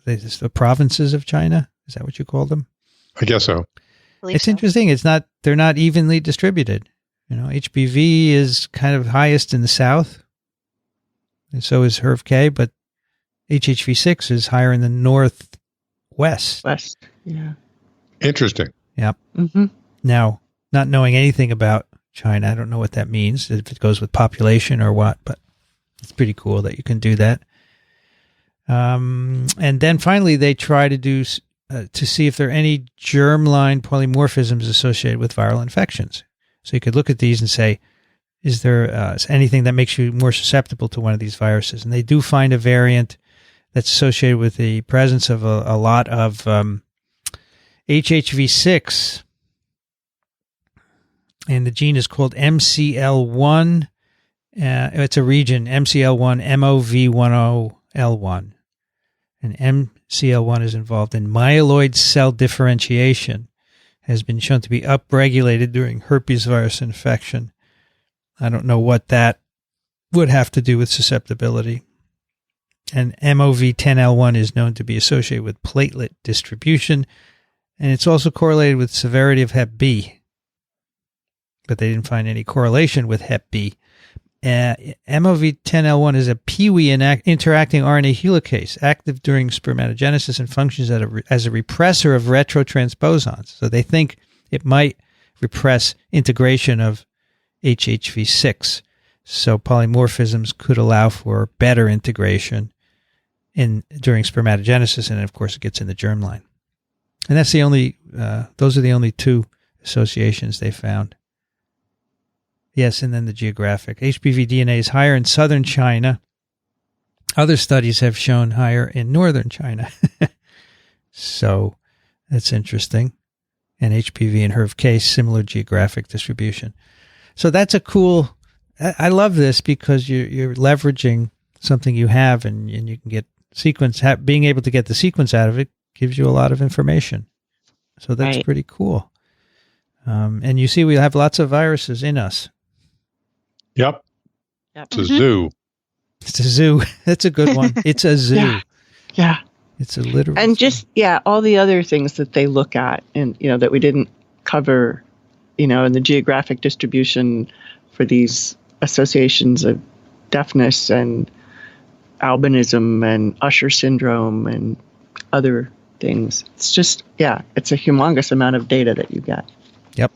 the provinces of China. Is that what you call them?
I guess so.
It's interesting. They're not evenly distributed. HBV is kind of highest in the south, and so is HERV-K, but HHV6 is higher in the northwest.
West, yeah.
Interesting.
Yep.
Mm-hmm.
Now, not knowing anything about China, I don't know what that means, if it goes with population or what, but it's pretty cool that you can do that. And then finally, they try to do to see if there are any germline polymorphisms associated with viral infections. So you could look at these and say, is there anything that makes you more susceptible to one of these viruses? And they do find a variant that's associated with the presence of a lot of HHV6, and the gene is called MCL1. It's a region, MCL1, MOV10L1. And MCL1 is involved in myeloid cell differentiation, has been shown to be upregulated during herpes virus infection. I don't know what that would have to do with susceptibility. And MOV10L1 is known to be associated with platelet distribution, and it's also correlated with severity of Hep B. But they didn't find any correlation with Hep B. MOV10L1 is a Peewee interacting RNA helicase, active during spermatogenesis and functions as a repressor of retrotransposons. So they think it might repress integration of HHV6. So polymorphisms could allow for better integration during spermatogenesis, and of course it gets in the germline. And that's those are the only 2 associations they found. Yes, and then the geographic. HBV DNA is higher in southern China. Other studies have shown higher in northern China. So that's interesting. And HPV and HERV-K, similar geographic distribution. So that's a cool, I love this because you're leveraging something you have and you can get sequence, being able to get the sequence out of it gives you a lot of information. So that's
right.
Pretty cool. And you see we have lots of viruses in us.
Yep. It's a
Mm-hmm.
zoo.
It's a zoo. That's a good one. It's a zoo.
Yeah.
It's a literal
And
zoo.
just, all the other things that they look at and, that we didn't cover, in the geographic distribution for these associations of deafness and albinism and Usher syndrome and other things. It's just, it's a humongous amount of data that you get.
Yep.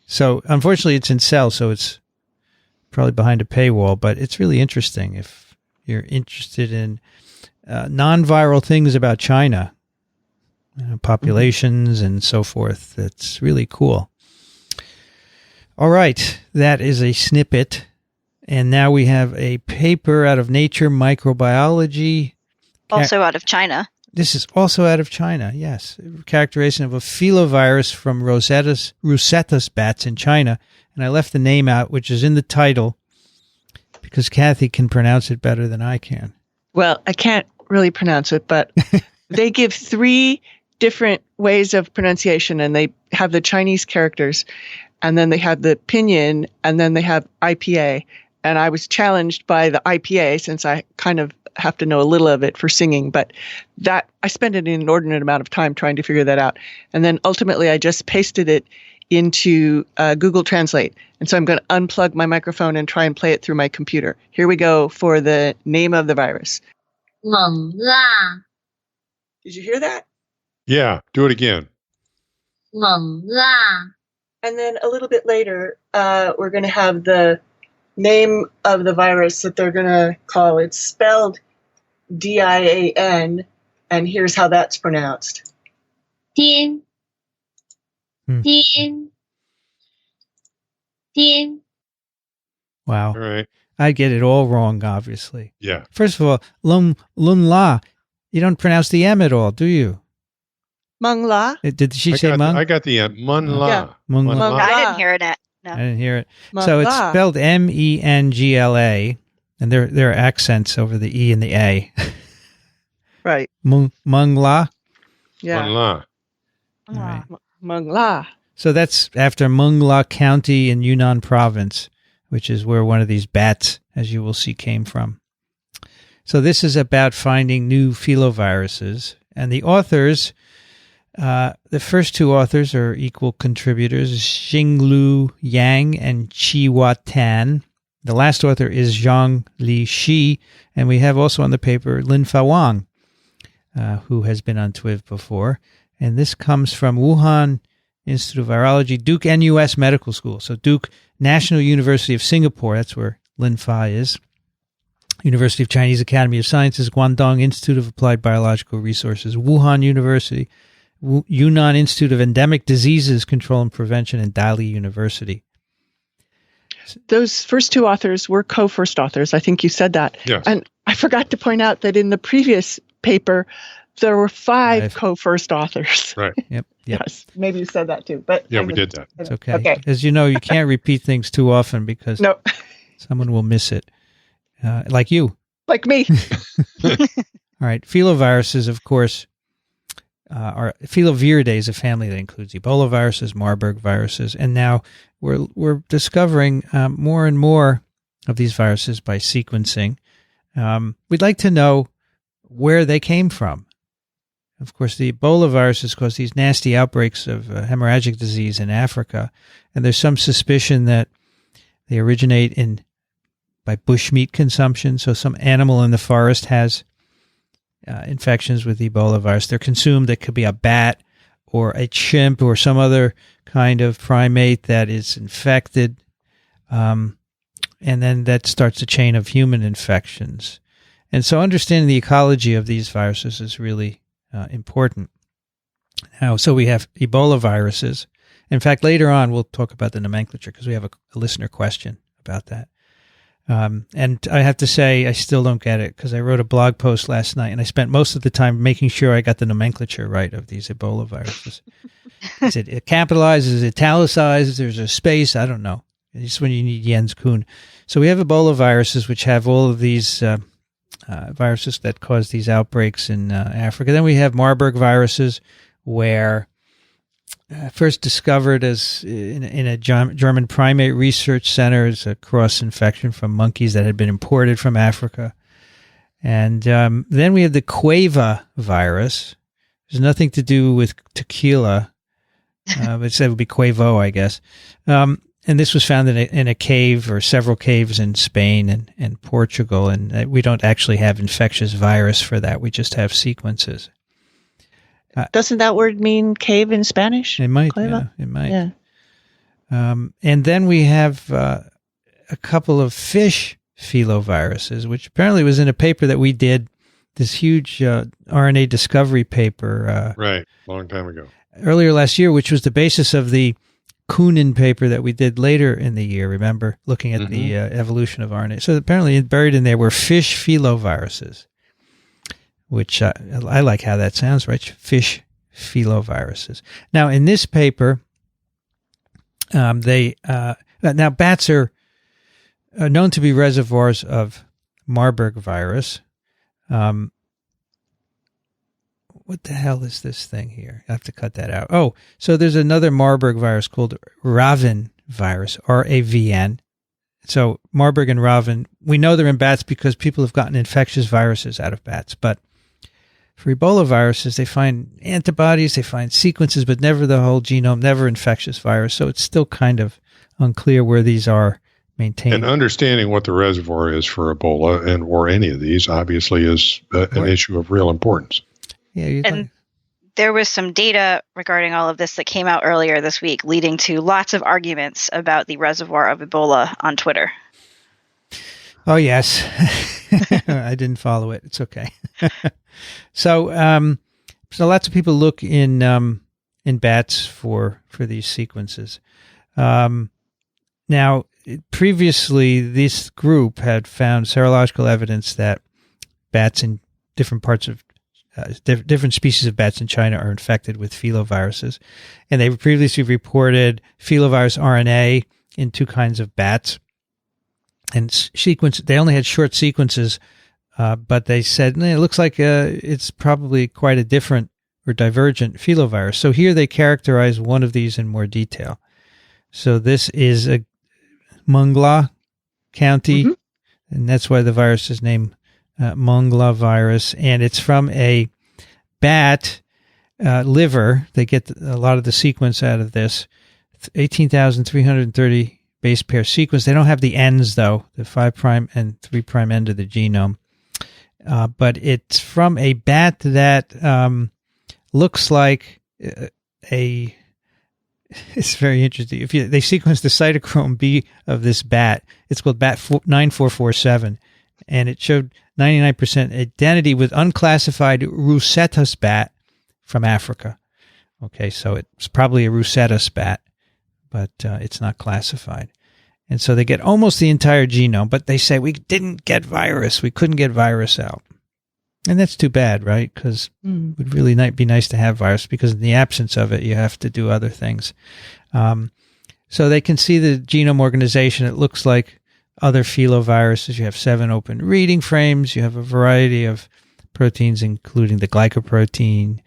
So unfortunately it's in Cell, so it's probably behind a paywall, but it's really interesting if you're interested in non-viral things about China, populations and so forth. It's really cool. All right. That is a snippet. And now we have a paper out of Nature Microbiology.
Also out of China.
This is also out of China, yes. Characterization of a filovirus from Rosetta's bats in China. And I left the name out, which is in the title. because Kathy can pronounce it better than I can.
Well, I can't really pronounce it, but they give 3 different ways of pronunciation, and they have the Chinese characters, and then they have the pinyin, and then they have IPA. And I was challenged by the IPA since I kind of have to know a little of it for singing, but that I spent an inordinate amount of time trying to figure that out. And then ultimately I just pasted it into Google Translate. And so I'm going to unplug my microphone and try and play it through my computer. Here we go for the name of the virus.
Mangla.
Did you hear that?
Yeah, do it again.
Mangla.
And then a little bit later, we're going to have the name of the virus that they're going to call. It's spelled DIAN, and here's how that's pronounced.
Din. Din. Din.
Wow.
All right.
I get it all wrong, obviously.
Yeah.
First of all, lun la. You don't pronounce the M at all, do you?
Mangla.
Did she say mung?
I got the end. Munla.
Yeah.
Mungla.
Mungla.
I didn't hear it. No.
I didn't hear it. So it's
Mangla.
spelled Mengla, and there are accents over the E and the A.
Right.
Mungla.
Yeah.
Munla.
All right.
Mangla.
So that's after Mangla County in Yunnan Province, which is where one of these bats, as you will see, came from. So this is about finding new filoviruses. And the authors, the first 2 authors are equal contributors, Xinglu Yang and Qihua Tan. The last author is Zhang Li Shi. And we have also on the paper Linfa Wang, who has been on TWiV before. And this comes from Wuhan Institute of Virology, Duke NUS Medical School. So Duke National University of Singapore, that's where Linfa is. University of Chinese Academy of Sciences, Guangdong Institute of Applied Biological Resources, Wuhan University, Yunnan Institute of Endemic Diseases Control and Prevention, and Dali University.
Those first 2 authors were co-first authors. I think you said that.
Yes.
And I forgot to point out that in the previous paper, there were 5 co-first authors.
Right.
Yep.
Yes. Maybe you said that too. But
Yeah, we did that.
It's okay. As you know, you can't repeat things too often because someone will miss it. Like you.
Like me.
All right. Filoviruses, of course, are Filoviridae, a family that includes Ebola viruses, Marburg viruses, and now we're discovering more and more of these viruses by sequencing. We'd like to know where they came from. Of course, the Ebola viruses cause these nasty outbreaks of hemorrhagic disease in Africa, and there's some suspicion that they originate by bushmeat consumption. So some animal in the forest has infections with Ebola virus. They're consumed. It could be a bat or a chimp or some other kind of primate that is infected. And then that starts a chain of human infections. And so understanding the ecology of these viruses is really important. Now, so we have Ebola viruses. In fact, later on, we'll talk about the nomenclature because we have a listener question about that. And I have to say, I still don't get it because I wrote a blog post last night and I spent most of the time making sure I got the nomenclature right of these Ebola viruses. Is it capitalized? Is it italicized? Is there a space? I don't know. It's when you need Jens Kuhn. So we have Ebola viruses, which have all of these viruses that cause these outbreaks in Africa. Then we have Marburg viruses, where first discovered as in a German primate research center as a cross-infection from monkeys that had been imported from Africa. And then we have the TWiV virus. There's nothing to do with tequila. It said it would be Quavo, I guess. And this was found in a cave or several caves in Spain and Portugal. And we don't actually have infectious virus for that. We just have sequences.
Doesn't that word mean cave in Spanish?
It might.
Queva?
Yeah, it might.
Yeah.
And then we have a couple of fish filoviruses, which apparently was in a paper that we did, this huge RNA discovery paper.
Right. Long time ago.
Earlier last year, which was the basis of the Kuhnen paper that we did later in the year, remember, looking at the evolution of RNA. So apparently buried in there were fish filoviruses, which I like how that sounds, right? Fish filoviruses. Now, in this paper, now bats are known to be reservoirs of Marburg virus. What the hell is this thing here? I have to cut that out. Oh, so there's another Marburg virus called Ravin virus, RAVN. So Marburg and Ravin, we know they're in bats because people have gotten infectious viruses out of bats. But for Ebola viruses, they find antibodies, they find sequences, but never the whole genome, never infectious virus. So it's still kind of unclear where these are maintained.
And understanding what the reservoir is for Ebola or any of these obviously is an issue of real importance.
Yeah,
and there was some data regarding all of this that came out earlier this week, leading to lots of arguments about the reservoir of Ebola on Twitter.
Oh, yes. I didn't follow it. It's okay. So lots of people look in bats for these sequences. Now, previously, this group had found serological evidence that bats in different parts of different species of bats in China are infected with Filo Viruses. And they previously reported filovirus RNA in 2 kinds of bats. And they only had short sequences, but they said, it looks like it's probably quite a different or divergent filovirus. So here they characterize one of these in more detail. So this is a Mangla County, and that's why the virus is named Mangla Virus, and it's from a bat liver. They get a lot of the sequence out of this, 18,330 base pair sequence. They don't have the ends, though, the 5' and 3' end of the genome. But it's from a bat that looks like it's very interesting. They sequence the cytochrome B of this bat. It's called bat 9447, and it showed 99% identity with unclassified Rosetta's bat from Africa. Okay, so it's probably a Rosetta's bat, but it's not classified. And so they get almost the entire genome, but they say, we didn't get virus. We couldn't get virus out. And that's too bad, right? Because it would really be nice to have virus, because in the absence of it, you have to do other things. So they can see the genome organization. It looks like other filoviruses. You have 7 open reading frames. You have a variety of proteins, including the glycoprotein.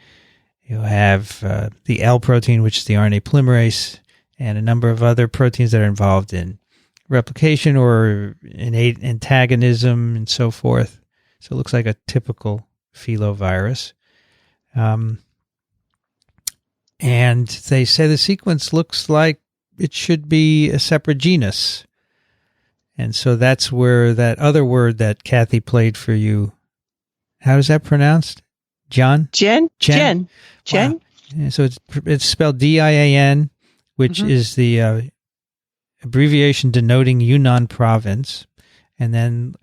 You have the L protein, which is the RNA polymerase, and a number of other proteins that are involved in replication or innate antagonism and so forth. So it looks like a typical filovirus. And they say the sequence looks like it should be a separate genus. And so that's where that other word that Kathy played for you, how is that pronounced? Jen.
Wow.
Yeah, so it's spelled DIAN, which is the abbreviation denoting Yunnan province. And then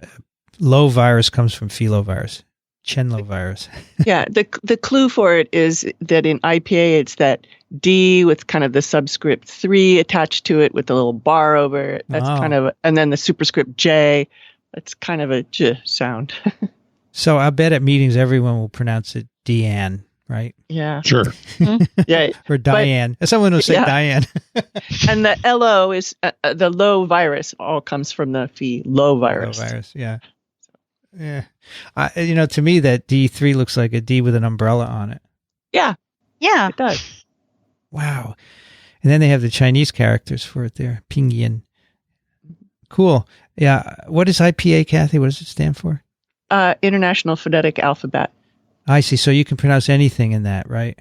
low virus comes from filovirus, Chenlo virus.
Yeah, the clue for it is that in IPA, it's that D with kind of the subscript 3 attached to it with a little bar over it. That's kind of, and then the superscript J. That's kind of a J sound.
So I bet at meetings everyone will pronounce it Deanne, right?
Yeah.
Sure.
Yeah.
Or Diane. Someone will say Diane.
And the LO is the low virus all comes from the low virus.
Low virus, yeah. Yeah. To me, that D3 looks like a D with an umbrella on it.
Yeah.
Yeah.
It does.
Wow. And then they have the Chinese characters for it there. Pinyin. Cool. Yeah. What is IPA, Kathy? What does it stand for?
International Phonetic Alphabet.
I see. So you can pronounce anything in that, right?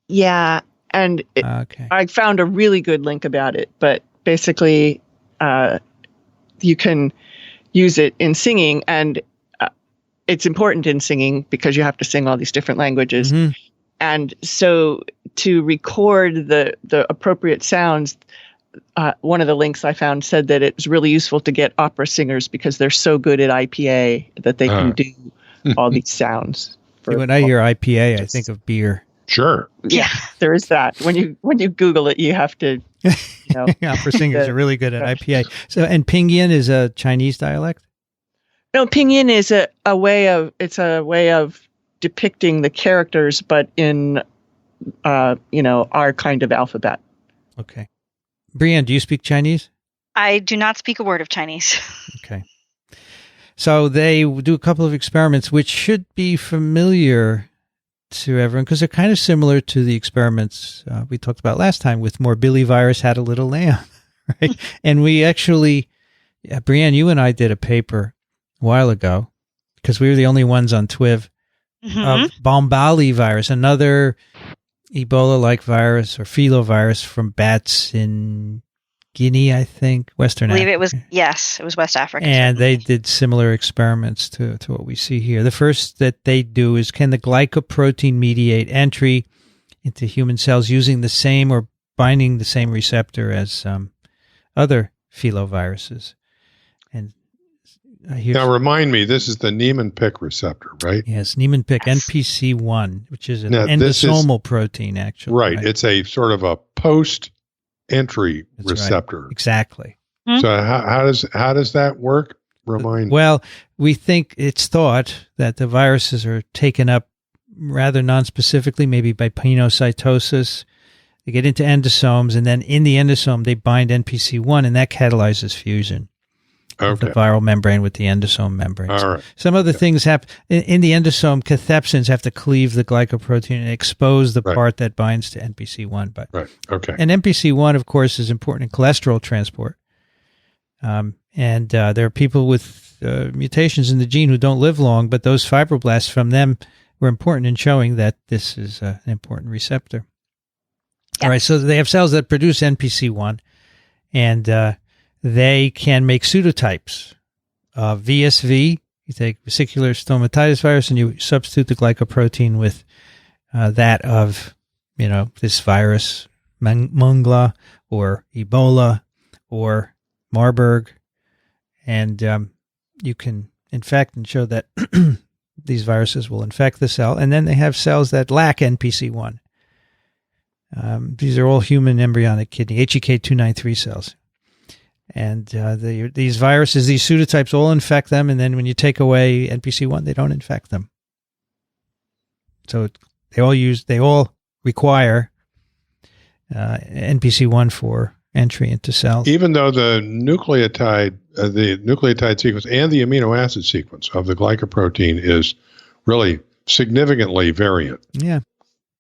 Yeah. And I found a really good link about it, but basically you can use it in singing, and it's important in singing because you have to sing all these different languages. Mm-hmm. And so to record the appropriate sounds, one of the links I found said that it's really useful to get opera singers because they're so good at IPA that they can do all these sounds.
When I hear IPA, I think of beer.
Sure.
Yeah, there is that. When you Google it, you have to.
Opera singers are really good at IPA. So, and Pinyin is a Chinese dialect?
No, Pinyin is a way of depicting the characters, but in our kind of alphabet.
Okay. Brianne, do you speak Chinese?
I do not speak a word of Chinese.
Okay. So they do a couple of experiments which should be familiar to everyone because they're kind of similar to the experiments we talked about last time with Morbillivirus Had a Little Lamb, right? And we actually, Brianne, you and I did a paper a while ago because we were the only ones on TWiV of Bombali virus, another Ebola-like virus or filovirus from bats in Guinea, I think, Western
I believe
Africa.
it was West Africa.
And
certainly.
they did similar experiments to what we see here. The first that they do is, can the glycoprotein mediate entry into human cells using the same or binding the same receptor as other filoviruses? And
Now remind me, this is the Niemann-Pick receptor, right?
Yes, Niemann-Pick, NPC1, which is an
Now,
endosomal protein, actually.
Right. It's a sort of a post-entry
That's
receptor.
Right. Exactly.
So how does that work? Remind me.
Well, we think it's thought that the viruses are taken up rather nonspecifically, maybe by pinocytosis. They get into endosomes, and then in the endosome, they bind NPC1, and that catalyzes fusion of the viral membrane with the endosome membrane.
All right.
Some other things happen. In the endosome, cathepsins have to cleave the glycoprotein and expose the part that binds to NPC1. But
right. Okay.
And NPC1, of course, is important in cholesterol transport. And there are people with mutations in the gene who don't live long, but those fibroblasts from them were important in showing that this is an important receptor.
Yeah.
All right, so they have cells that produce NPC1, and they can make pseudotypes. VSV, you take vesicular stomatitis virus, and you substitute the glycoprotein with that of, this virus, Mangla or Ebola or Marburg, and you can infect and show that these viruses will infect the cell. And then they have cells that lack NPC1. These are all human embryonic kidney, HEK293 cells. And these viruses, these pseudotypes all infect them, and then when you take away NPC1, they don't infect them. So they all require NPC1 for entry into cells.
Even though the nucleotide sequence and the amino acid sequence of the glycoprotein is really significantly variant.
Yeah.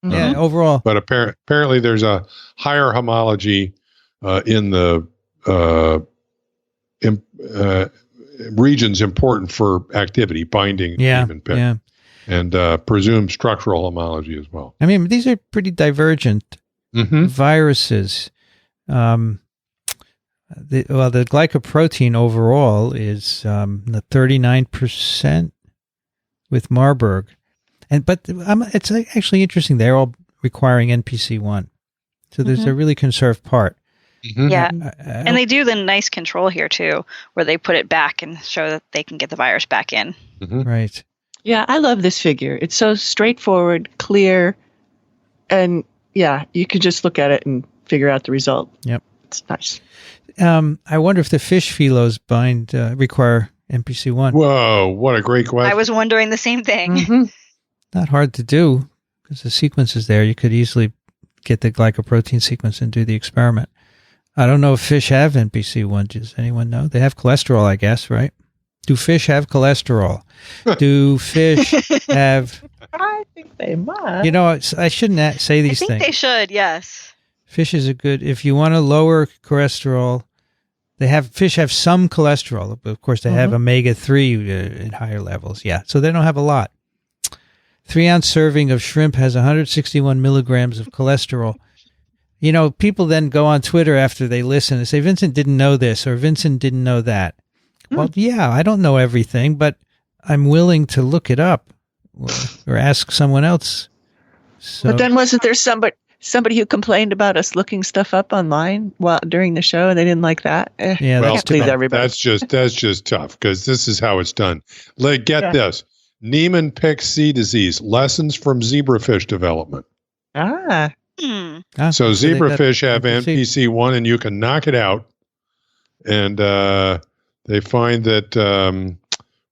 Yeah, overall.
But apparently there's a higher homology in the regions important for activity, binding, and presumed structural homology as well.
I mean, these are pretty divergent viruses. The glycoprotein overall is the 39% with Marburg, but it's actually interesting. They're all requiring NPC1, so there's a really conserved part.
Yeah, and they do the nice control here too, where they put it back and show that they can get the virus back in.
Right.
Yeah, I love this figure. It's so straightforward, clear, and you can just look at it and figure out the result.
Yep.
It's nice.
I wonder if the fish phelos require NPC1.
Whoa, what a great question.
I was wondering the same thing.
Not hard to do because the sequence is there. You could easily get the glycoprotein sequence and do the experiment. I don't know if fish have NPC1. Does anyone know? They have cholesterol, I guess, right? Do fish have cholesterol? Do fish have...
I think they might.
I shouldn't say these things.
I think they should, yes.
Fish is if you want to lower cholesterol, fish have some cholesterol. Of course, they have omega-3 in higher levels. Yeah, so they don't have a lot. 3-ounce serving of shrimp has 161 milligrams of cholesterol. People then go on Twitter after they listen and say, Vincent didn't know this or Vincent didn't know that. Well, yeah, I don't know everything, but I'm willing to look it up or ask someone else. So,
but then wasn't there somebody who complained about us looking stuff up online during the show and they didn't like that?
Yeah,
well,
that's
please everybody.
That's just tough because this is how it's done. This. Niemann-Pick C disease, lessons from zebrafish development.
Ah.
So zebrafish have NPC1 and you can knock it out. And they find that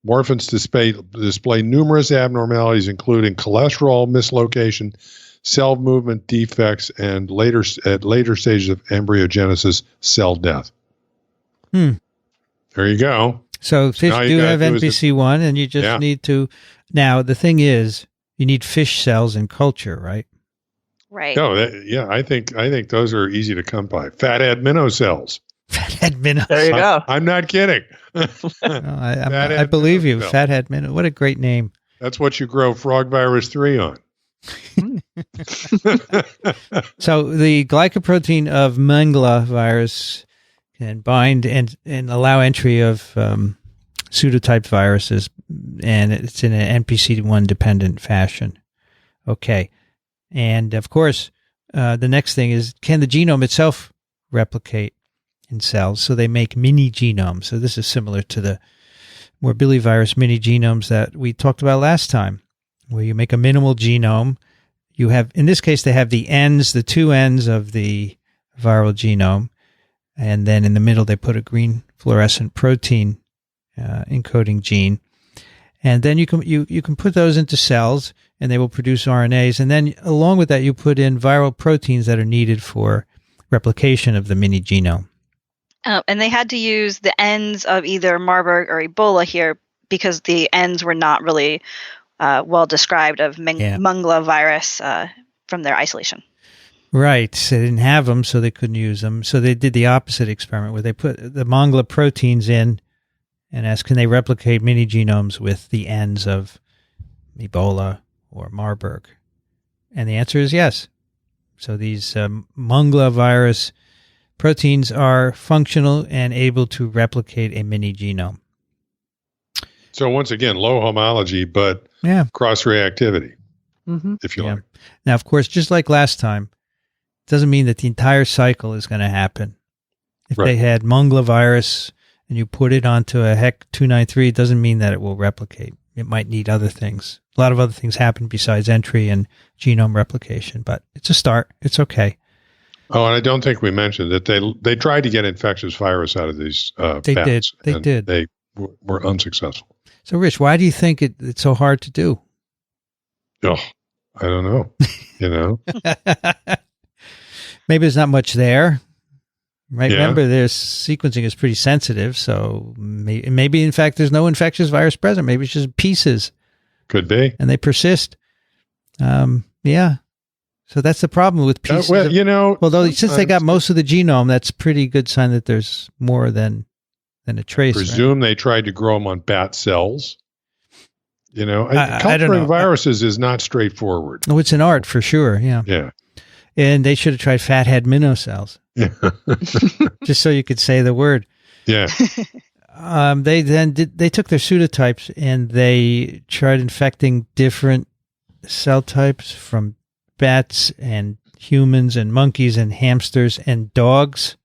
morphins display numerous abnormalities, including cholesterol mislocation, cell movement defects, and at later stages of embryogenesis, cell death. There you go.
So fish
now you
do
gotta
have
do is
NPC1, and you just need to. Now the thing is, you need fish cells in culture, right?
Right.
No, I think those are easy to come by. Fathead minnow cells.
Fathead minnow.
There you go.
I'm not kidding.
I believe you.
minnow cell.
Fathead minnow. What a great name.
That's what you grow frog virus 3 on.
So the glycoprotein of Mangla virus can bind and allow entry of pseudotype viruses, and it's in an NPC1 dependent fashion. Okay. And of course, the next thing is, can the genome itself replicate in cells? So they make mini genomes. So this is similar to the morbillivirus mini genomes that we talked about last time, where you make a minimal genome. You have, in this case, they have the ends, the two ends of the viral genome, and then in the middle they put a green fluorescent protein encoding gene, and then you can put those into cells, and they will produce RNAs, and then along with that you put in viral proteins that are needed for replication of the mini genome.
And they had to use the ends of either Marburg or Ebola here because the ends were not really well described of Mangla virus from their isolation.
Right. They didn't have them, so they couldn't use them. So they did the opposite experiment where they put the Mangla proteins in and asked, can they replicate mini genomes with the ends of Ebola or Marburg? And the answer is yes. So these Mangla virus proteins are functional and able to replicate a mini genome.
So once again, low homology, but cross-reactivity, if you like.
Now, of course, just like last time, it doesn't mean that the entire cycle is going to happen. If they had Mangla virus and you put it onto a HEC293, it doesn't mean that it will replicate. It might need other things. A lot of other things happen besides entry and genome replication, but it's a start. It's okay.
Oh, and I don't think we mentioned that they tried to get infectious virus out of these bats.
They did.
They were unsuccessful.
So, Rich, why do you think it's so hard to do?
Oh, I don't know.
Maybe there's not much there. Right?
Yeah.
Remember, their sequencing is pretty sensitive, so maybe in fact there's no infectious virus present. Maybe it's just pieces.
Could be.
And they persist. Yeah. So that's the problem with pieces. Although since they got most of the genome, that's a pretty good sign that there's more than a trace.
I presume they tried to grow them on bat cells.
I don't know.
Culturing viruses is not straightforward.
Oh, it's an art for sure. Yeah.
Yeah.
And they should have tried fathead minnow cells.
Yeah.
Just so you could say the word.
Yeah.
They took their pseudotypes and they tried infecting different cell types from bats and humans and monkeys and hamsters and dogs.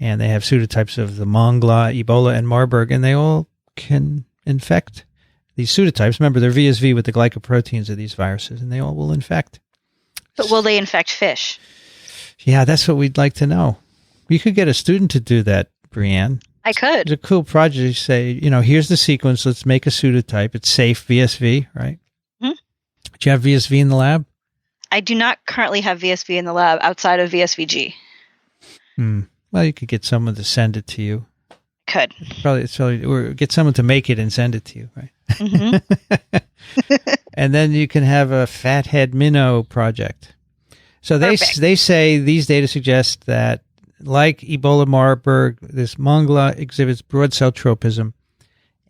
And they have pseudotypes of the Mangla, Ebola, and Marburg, and they all can infect these pseudotypes. Remember, they're VSV with the glycoproteins of these viruses, and they all will infect.
But will they infect fish?
Yeah, that's what we'd like to know. You could get a student to do that, Brianne.
I could.
It's a cool project. You say, here's the sequence. Let's make a pseudotype. It's safe, VSV, right? Do you have VSV in the lab?
I do not currently have VSV in the lab outside of VSVG.
Well, you could get someone to send it to you.
Could.
Or get someone to make it and send it to you, right?
Mm-hmm.
And then you can have a fathead minnow project. So they say these data suggest that, like Ebola Marburg, this Mangla exhibits broad cell tropism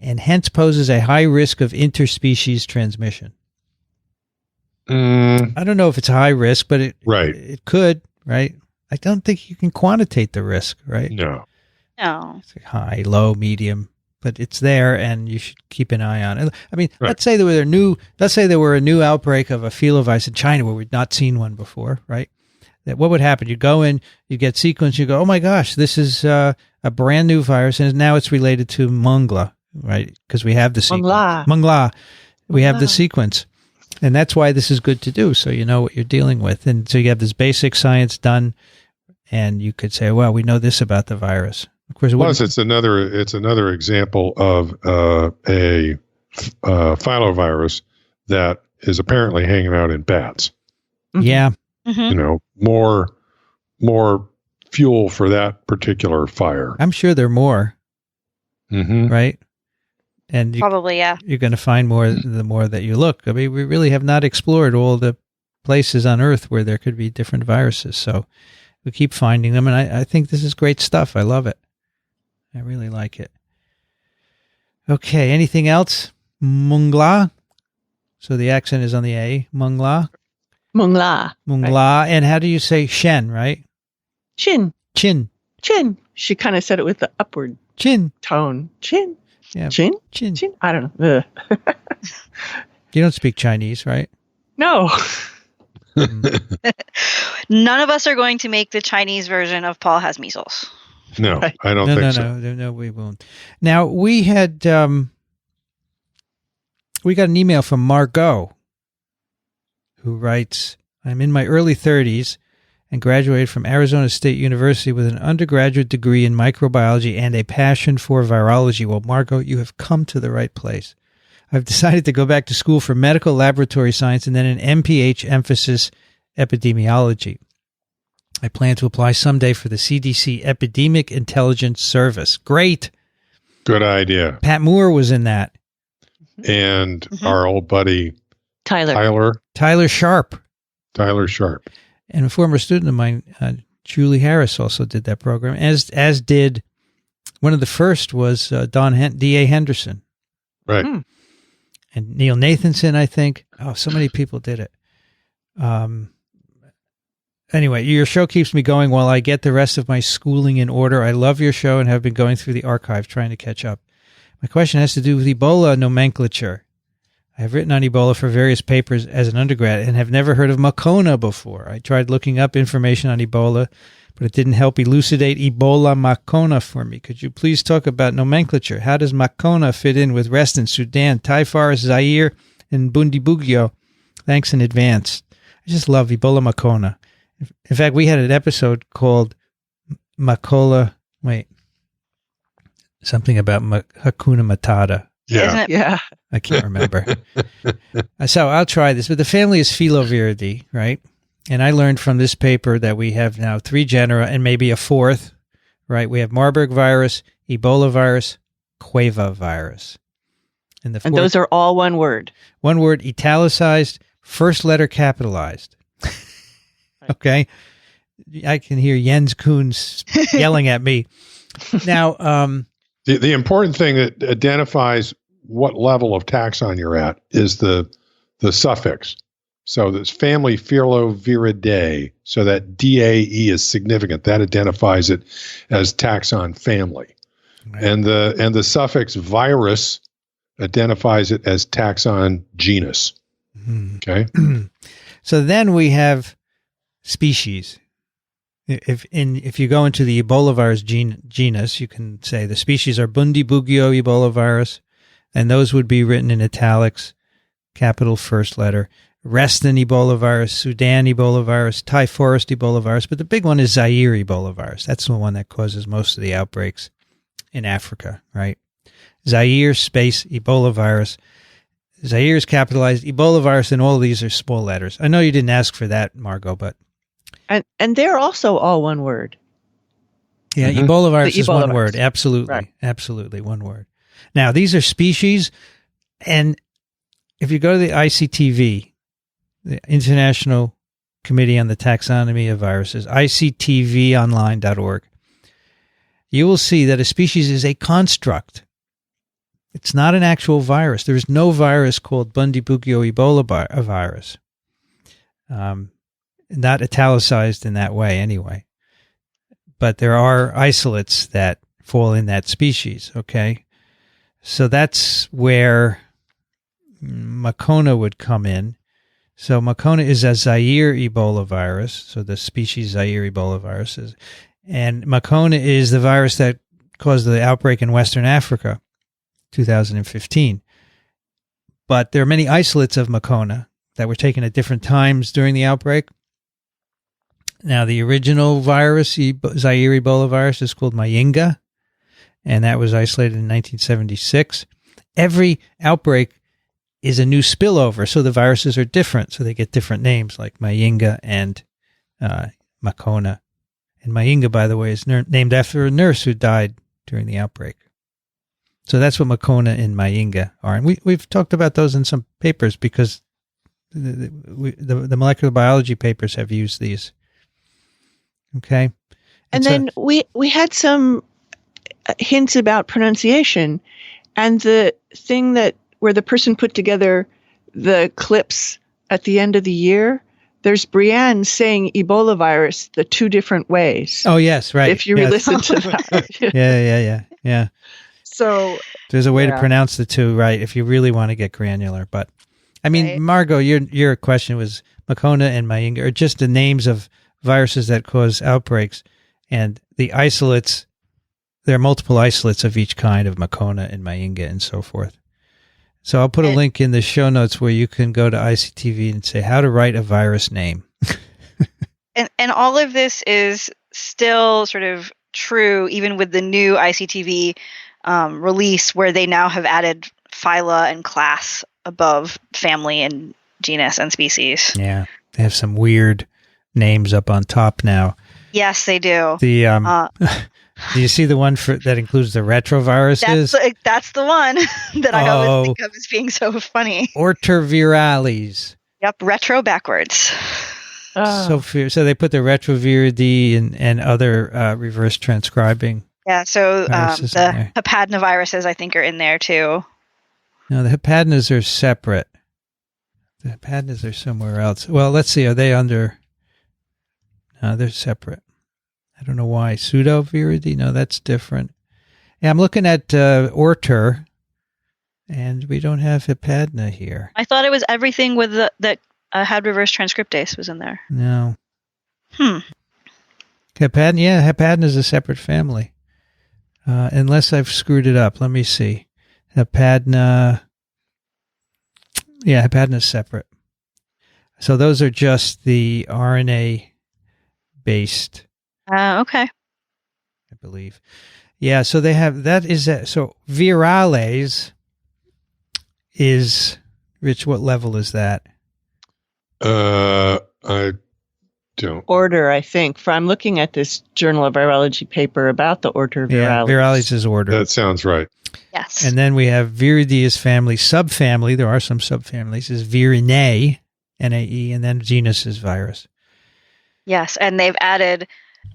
and hence poses a high risk of interspecies transmission. I don't know if it's a high risk, but it could, right? I don't think you can quantitate the risk, right?
No.
It's like high, low, medium, but it's there, and you should keep an eye on it. I mean, let's say there were a new outbreak of a filovirus in China where we'd not seen one before, right? That what would happen? You go in, you get sequenced, you go, oh my gosh, this is a brand new virus, and now it's related to Mangla, right? Because we have the sequence. Mangla. We have the sequence. And that's why this is good to do, so you know what you're dealing with. And so you have this basic science done, and you could say, well, we know this about the virus. Of course,
plus it's another example of a filovirus that is apparently hanging out in bats.
Yeah.
Mm-hmm.
More fuel for that particular fire.
I'm sure there are more,
Mm-hmm.
right? And
Probably, yeah.
you're going to find more the more that you look. I mean, we really have not explored all the places on Earth where there could be different viruses. So we keep finding them, and I think this is great stuff. I love it. I really like it. Okay, anything else? Mangla. So the accent is on the A. Mangla.
Mangla.
Mangla.
Right.
And how do you say Shen, right?
Chin.
Chin.
Chin. She kind of said it with the upward
Chin.
tone. Chin.
Yeah.
Chin.
Chin.
Chin. I don't know.
You don't speak Chinese, right?
No.
None of us are going to make the Chinese version of Paul has measles.
No,
Right.
I don't think so.
No, we won't. Now, we had, we got an email from Margot, who writes, I'm in my early 30s and graduated from Arizona State University with an undergraduate degree in microbiology and a passion for virology. Well, Margot, you have come to the right place. I've decided to go back to school for medical laboratory science and then an MPH emphasis epidemiology. I plan to apply someday for the CDC Epidemic Intelligence Service. Great.
Good idea.
Pat Moore was in that.
And our old buddy
Tyler.
Tyler Sharp.
Tyler Sharp.
And a former student of mine, Julie Harris, also did that program, as did one of the first was D.A. Henderson.
Right.
And Neil Nathanson, I think. Oh, so many people did it. Anyway, your show keeps me going while I get the rest of my schooling in order. I love your show and have been going through the archive trying to catch up. My question has to do with Ebola nomenclature. I have written on Ebola for various papers as an undergrad and have never heard of Macona before. I tried looking up information on Ebola, but it didn't help elucidate Ebola Macona for me. Could you please talk about nomenclature? How does Macona fit in with Reston, Sudan, Typhus, Zaire, and Bundibugyo? Thanks in advance. I just love Ebola Macona. In fact, we had an episode called something about Hakuna Matata.
Yeah.
Isn't it?
Yeah.
I can't remember. So I'll try this. But the family is Filoviridae, right? And I learned from this paper that we have now 3 genera and maybe a 4th, right? We have Marburg virus, Ebola virus, TWiV virus. And
Those are all one word.
One word, italicized, first letter capitalized. Okay? I can hear Jens Kuhn yelling at me. Now,
the important thing that identifies what level of taxon you're at is the suffix. So this family Filoviridae, so that DAE is significant. That identifies it as taxon family. Right. And the suffix virus identifies it as taxon genus. Okay.
So then we have species. If you go into the Ebola virus genus, you can say the species are Bundibugyo Ebola virus, and those would be written in italics, capital first letter. Reston Ebola virus, Sudan Ebola virus, Typhus Ebola virus, but the big one is Zaire Ebola virus. That's the one that causes most of the outbreaks in Africa, right? Zaire space Ebola virus. Zaire is capitalized, Ebola virus, and all of these are small letters. I know you didn't ask for that, Margot, but
And they're also all one word.
yeah, Ebola virus
The
is
Ebola
one
virus.
word. Absolutely.
Right.
Absolutely one word. Now, these are species, and if you go to the ICTV, the International Committee on the Taxonomy of Viruses, ictvonline.org, you will see that a species is a construct. It's not an actual virus. There is no virus called Bundibugyo Ebola virus. Not italicized in that way anyway. But there are isolates that fall in that species, okay? So that's where Macona would come in. So Macona is a Zaire Ebola virus, so the species Zaire Ebola viruses. And Macona is the virus that caused the outbreak in Western Africa, 2015. But there are many isolates of Macona that were taken at different times during the outbreak. Now, the original virus, Zaire Ebola virus, is called Mayinga, and that was isolated in 1976. Every outbreak is a new spillover, so the viruses are different, so they get different names, like Mayinga and Macona And Mangla, by the way, is named after a nurse who died during the outbreak. So that's what Makona and Mangla are. And we've talked about those in some papers because the molecular biology papers have used these. Okay.
And then we had some hints about pronunciation, and the thing where the person put together the clips at the end of the year, there's Brianne saying Ebola virus the two different ways.
Oh, yes, right.
If you listen to that.
Yeah.
So
there's a way to pronounce the two, right, if you really want to get granular. But, I mean,
Right.
Margot, your question was Makona and Mangla are just the names of viruses that cause outbreaks. And the isolates, there are multiple isolates of each kind of Makona and Mangla and so forth. So I'll put a link in the show notes where you can go to ICTV and say how to write a virus name.
And all of this is still sort of true, even with the new ICTV release, where they now have added phyla and class above family and genus and species.
Yeah, they have some weird names up on top now.
Yes, they do.
The do you see the one that includes the retroviruses?
That's the one that I always think of as being so funny.
Ortovirales.
Yep, retro backwards.
So they put the retroviridae and other reverse transcribing.
Yeah, so
viruses in
the
there.
hepadnaviruses I think are in there too.
No, the hepadnas are separate. The hepadnas are somewhere else. Well, let's see. Are they under? No, they're separate. I don't know why. Pseudoviridae? No, that's different. Yeah, I'm looking at Orter, and we don't have hepadna here.
I thought it was everything with that had reverse transcriptase was in there.
No.
Hmm.
Hepadna is a separate family. Unless I've screwed it up. Let me see. Hepadna. Yeah, hepadna is separate. So those are just the RNA-based.
Okay.
I believe. Yeah, so they have, so virales is, Rich, what level is that?
I don't.
Order, I think. I'm looking at this Journal of Virology paper about the order
Yeah,
virales.
virales is order.
That sounds right.
Yes.
And then we have Viridae is family, subfamily, there are some subfamilies, is Virinae, N-A-E, and then genus is virus.
Yes, and they've added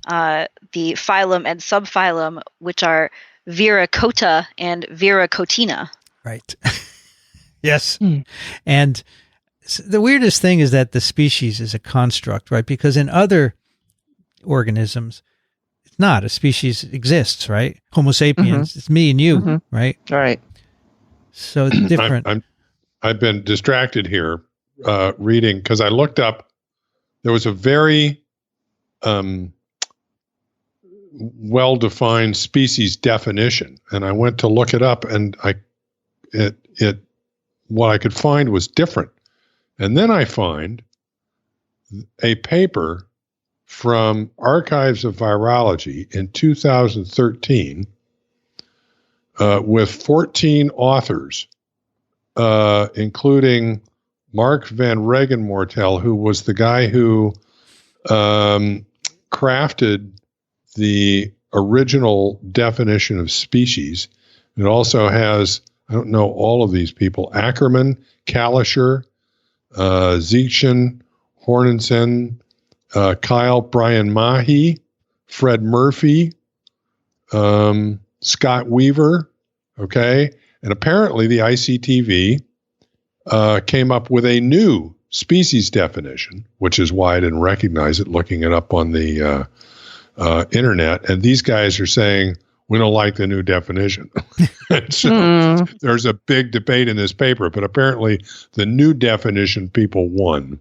the phylum and subphylum, which are Viracota and Viracotina.
Right. Yes. And the weirdest thing is that the species is a construct, right? Because in other organisms, it's not. A species exists, right? Homo sapiens, it's me and you, right?
All right.
So it's different.
I've been distracted here reading because I looked up. There was a very well-defined species definition, and I went to look it up, and what I could find was different. And then I find a paper from Archives of Virology in 2013 with 14 authors, including Mark van Regenmortel, who was the guy who crafted the original definition of species. It also has, I don't know all of these people, Ackerman, Kalischer, Zietjen, Hornensen, Kyle, Brian Mahy, Fred Murphy, Scott Weaver, okay? And apparently the ICTV came up with a new species definition, which is why I didn't recognize it looking it up on the internet. And these guys are saying, we don't like the new definition. So there's a big debate in this paper, but apparently the new definition people won.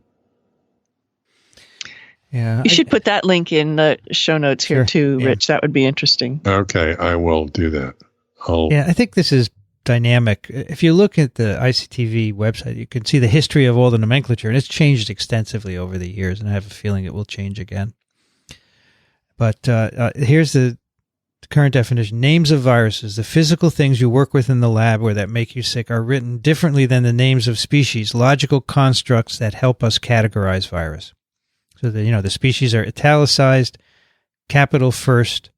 Yeah,
You should put that link in the show notes here too, Rich. That would be interesting.
Okay, I will do that.
I think this is dynamic. If you look at the ICTV website, you can see the history of all the nomenclature, and it's changed extensively over the years, and I have a feeling it will change again. But here's the current definition. Names of viruses, the physical things you work with in the lab or that make you sick, are written differently than the names of species, logical constructs that help us categorize virus. So the species are italicized, capital first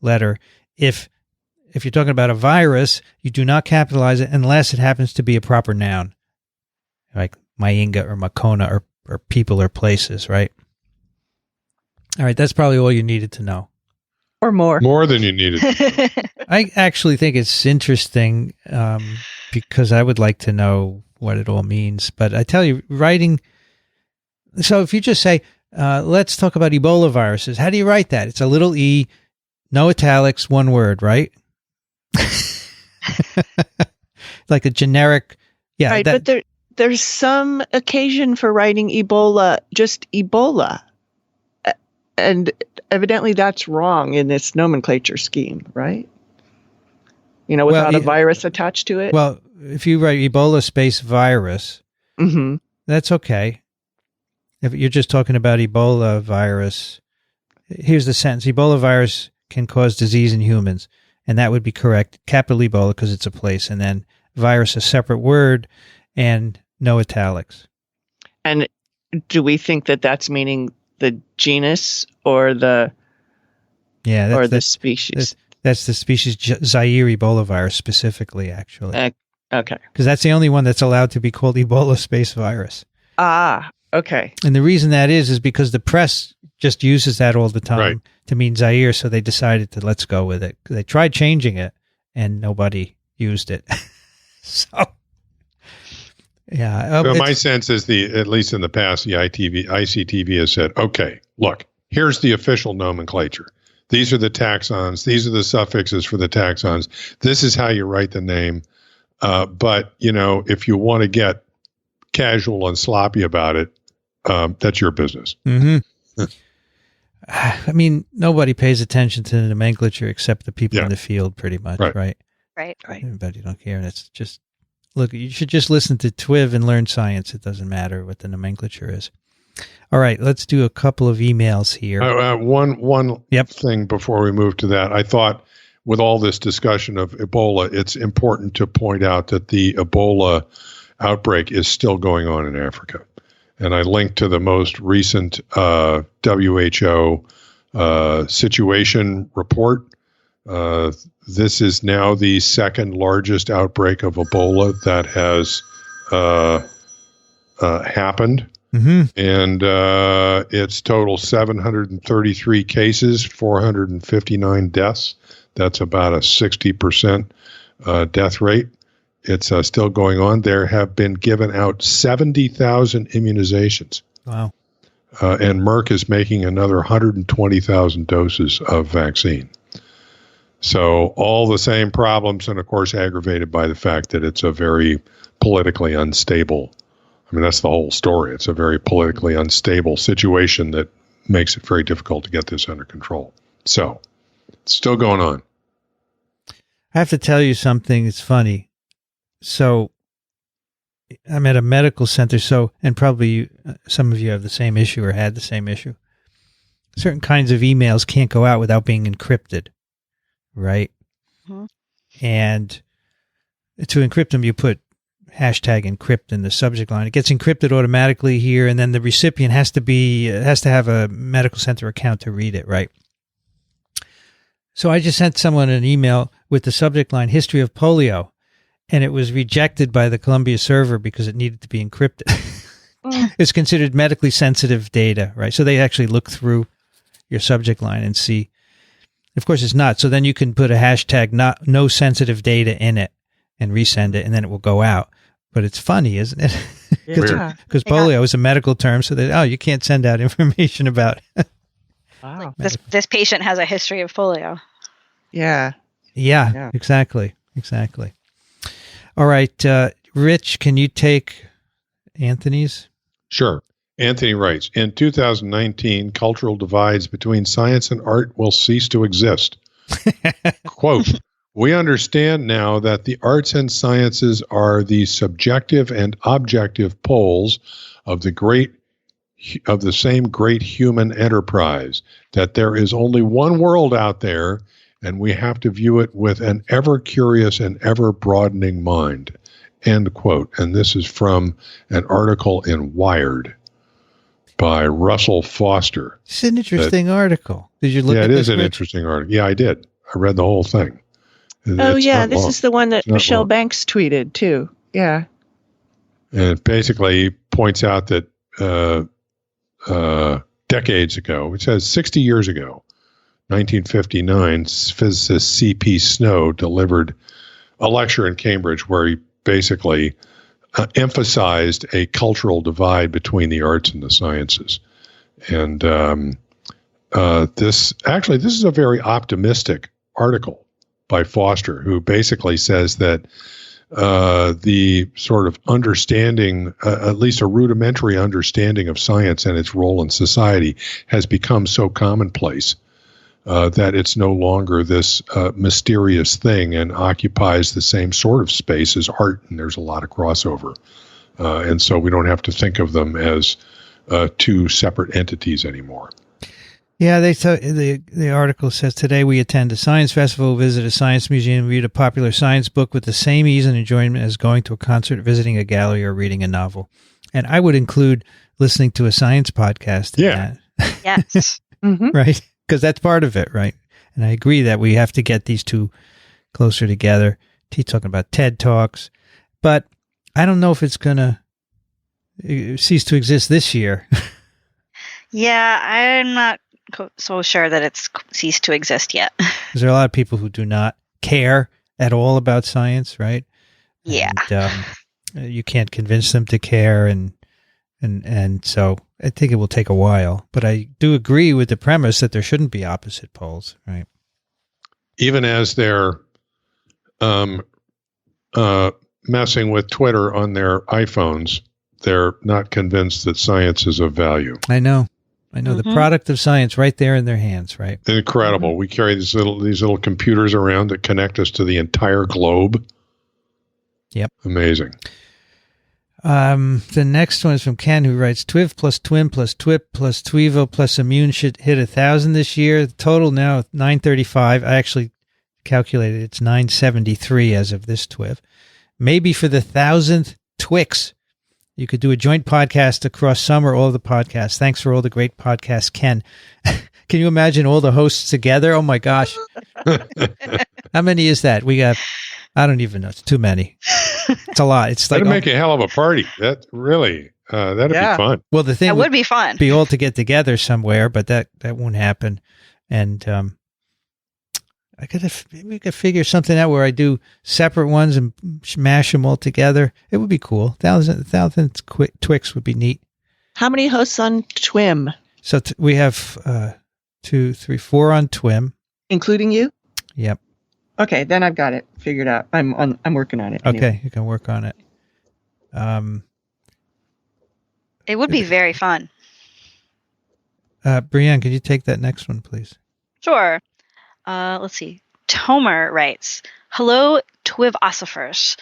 letter. If you're talking about a virus, you do not capitalize it unless it happens to be a proper noun, like Mainga or Makona or people or places, right? All right, that's probably all you needed to know.
Or more.
More than you needed.
I actually think it's interesting because I would like to know what it all means. But I tell you, writing... So if you just say, let's talk about Ebola viruses, how do you write that? It's a little e, no italics, one word, right? Like a generic... Yeah,
right, but there's some occasion for writing Ebola, just Ebola. And evidently that's wrong in this nomenclature scheme, right? Without a virus attached to it?
Well, if you write Ebola space virus, that's okay. If you're just talking about Ebola virus, here's the sentence. Ebola virus can cause disease in humans, and that would be correct. Capital Ebola because it's a place, and then virus, a separate word, and no italics.
And do we think that that's meaning the genus or the species?
That's the species Zaire Ebola virus specifically, actually.
Okay.
Because that's the only one that's allowed to be called Ebola space virus.
Ah, okay.
And the reason that is because the press just uses that all the time to mean Zaire, so they decided to let's go with it. They tried changing it, and nobody used it. So, yeah.
So my sense is at least in the past, the ICTV has said, okay, look, here's the official nomenclature. These are the taxons. These are the suffixes for the taxons. This is how you write the name. But, if you want to get casual and sloppy about it, that's your business.
Mm-hmm. I mean, nobody pays attention to the nomenclature except the people in the field, pretty much, right?
Right.
Everybody don't care. And it's just, look, you should just listen to TWiV and learn science. It doesn't matter what the nomenclature is. All right, let's do a couple of emails here.
One thing before we move to that. I thought with all this discussion of Ebola, it's important to point out that the Ebola outbreak is still going on in Africa. And I linked to the most recent WHO situation report. This is now the second largest outbreak of Ebola that has happened. Mm-hmm. And it's total 733 cases, 459 deaths. That's about a 60% death rate. It's still going on. There have been given out 70,000 immunizations.
Wow.
And Merck is making another 120,000 doses of vaccine. So all the same problems, and of course aggravated by the fact that it's a very politically unstable. I mean, that's the whole story. It's a very politically unstable situation that makes it very difficult to get this under control. So it's still going on.
I have to tell you something. It's funny. So I'm at a medical center. And probably some of you have the same issue or had the same issue. Certain kinds of emails can't go out without being encrypted, right? Mm-hmm. And to encrypt them, you put hashtag encrypt in the subject line. It gets encrypted automatically here, and then the recipient has to have a medical center account to read it, right? So I just sent someone an email with the subject line history of polio, and it was rejected by the Columbia server because it needed to be encrypted. It's considered medically sensitive data, right? So they actually look through your subject line and see. Of course, it's not. So then you can put a hashtag no sensitive data in it and resend it, and then it will go out. But it's funny, isn't it? Because polio is a medical term, so that you can't send out information about it.
Wow.
This patient has a history of polio.
Yeah,
exactly. All right, Rich, can you take Anthony's?
Sure. Anthony writes, in 2019, cultural divides between science and art will cease to exist. Quote, we understand now that the arts and sciences are the subjective and objective poles of the same great human enterprise, that there is only one world out there, and we have to view it with an ever-curious and ever-broadening mind. End quote. And this is from an article in Wired. by Russell Foster.
It's an interesting article. Did you look at
it
this?
is an interesting article. Yeah, I did. I read the whole thing. It's
this
long.
is the one that
It's not
Michelle
long.
Banks tweeted, too. Yeah.
And it basically points out that decades ago, it says 60 years ago, 1959, physicist C.P. Snow delivered a lecture in Cambridge where he basically emphasized a cultural divide between the arts and the sciences. And this is a very optimistic article by Foster, who basically says that the sort of understanding, at least a rudimentary understanding of science and its role in society, has become so commonplace that it's no longer this mysterious thing and occupies the same sort of space as art, and there's a lot of crossover. And so we don't have to think of them as two separate entities anymore.
Yeah, the article says, today we attend a science festival, visit a science museum, read a popular science book with the same ease and enjoyment as going to a concert, visiting a gallery, or reading a novel. And I would include listening to a science podcast in that.
Yes.
Mm-hmm.
Right? Because that's part of it, right? And I agree that we have to get these two closer together. He's talking about TED Talks. But I don't know if it's going to cease to exist this year.
Yeah, I'm not so sure that it's ceased to exist yet.
Because there are a lot of people who do not care at all about science, right?
Yeah.
And, you can't convince them to care, and so I think it will take a while. But I do agree with the premise that there shouldn't be opposite poles, right?
Even as they're messing with Twitter on their iPhones, they're not convinced that science is of value.
I know. The product of science right there in their hands, right?
Incredible. We carry these little computers around that connect us to the entire globe.
Yep.
Amazing.
The next one is from Ken, who writes, TWiV plus TWIM plus TWiP plus TWiVo plus Immune should hit 1,000 this year. The total now 935. I actually calculated it's 973 as of this TWiV. Maybe for the 1,000th Twix, you could do a joint podcast across some or all of the podcasts. Thanks for all the great podcasts, Ken. Can you imagine all the hosts together? Oh, my gosh. How many is that? We got, I don't even know. It's too many. It's a lot. It's like,
that'd make a hell of a party. That really, that'd be fun.
Well, the thing
That would be fun.
Be all to get together somewhere, but that won't happen. And we could figure something out where I do separate ones and mash them all together. It would be cool. 1,000 Twix would be neat.
How many hosts on TWIM?
So we have 2, 3, 4 on TWIM,
including you.
Yep.
Okay, then I've got it figured out. I'm working on it. Anyway.
Okay, you can work on it.
It would be very fun.
Brianne, could you take that next one, please?
Sure. Let's see. Tomer writes, hello, TWiVosophers.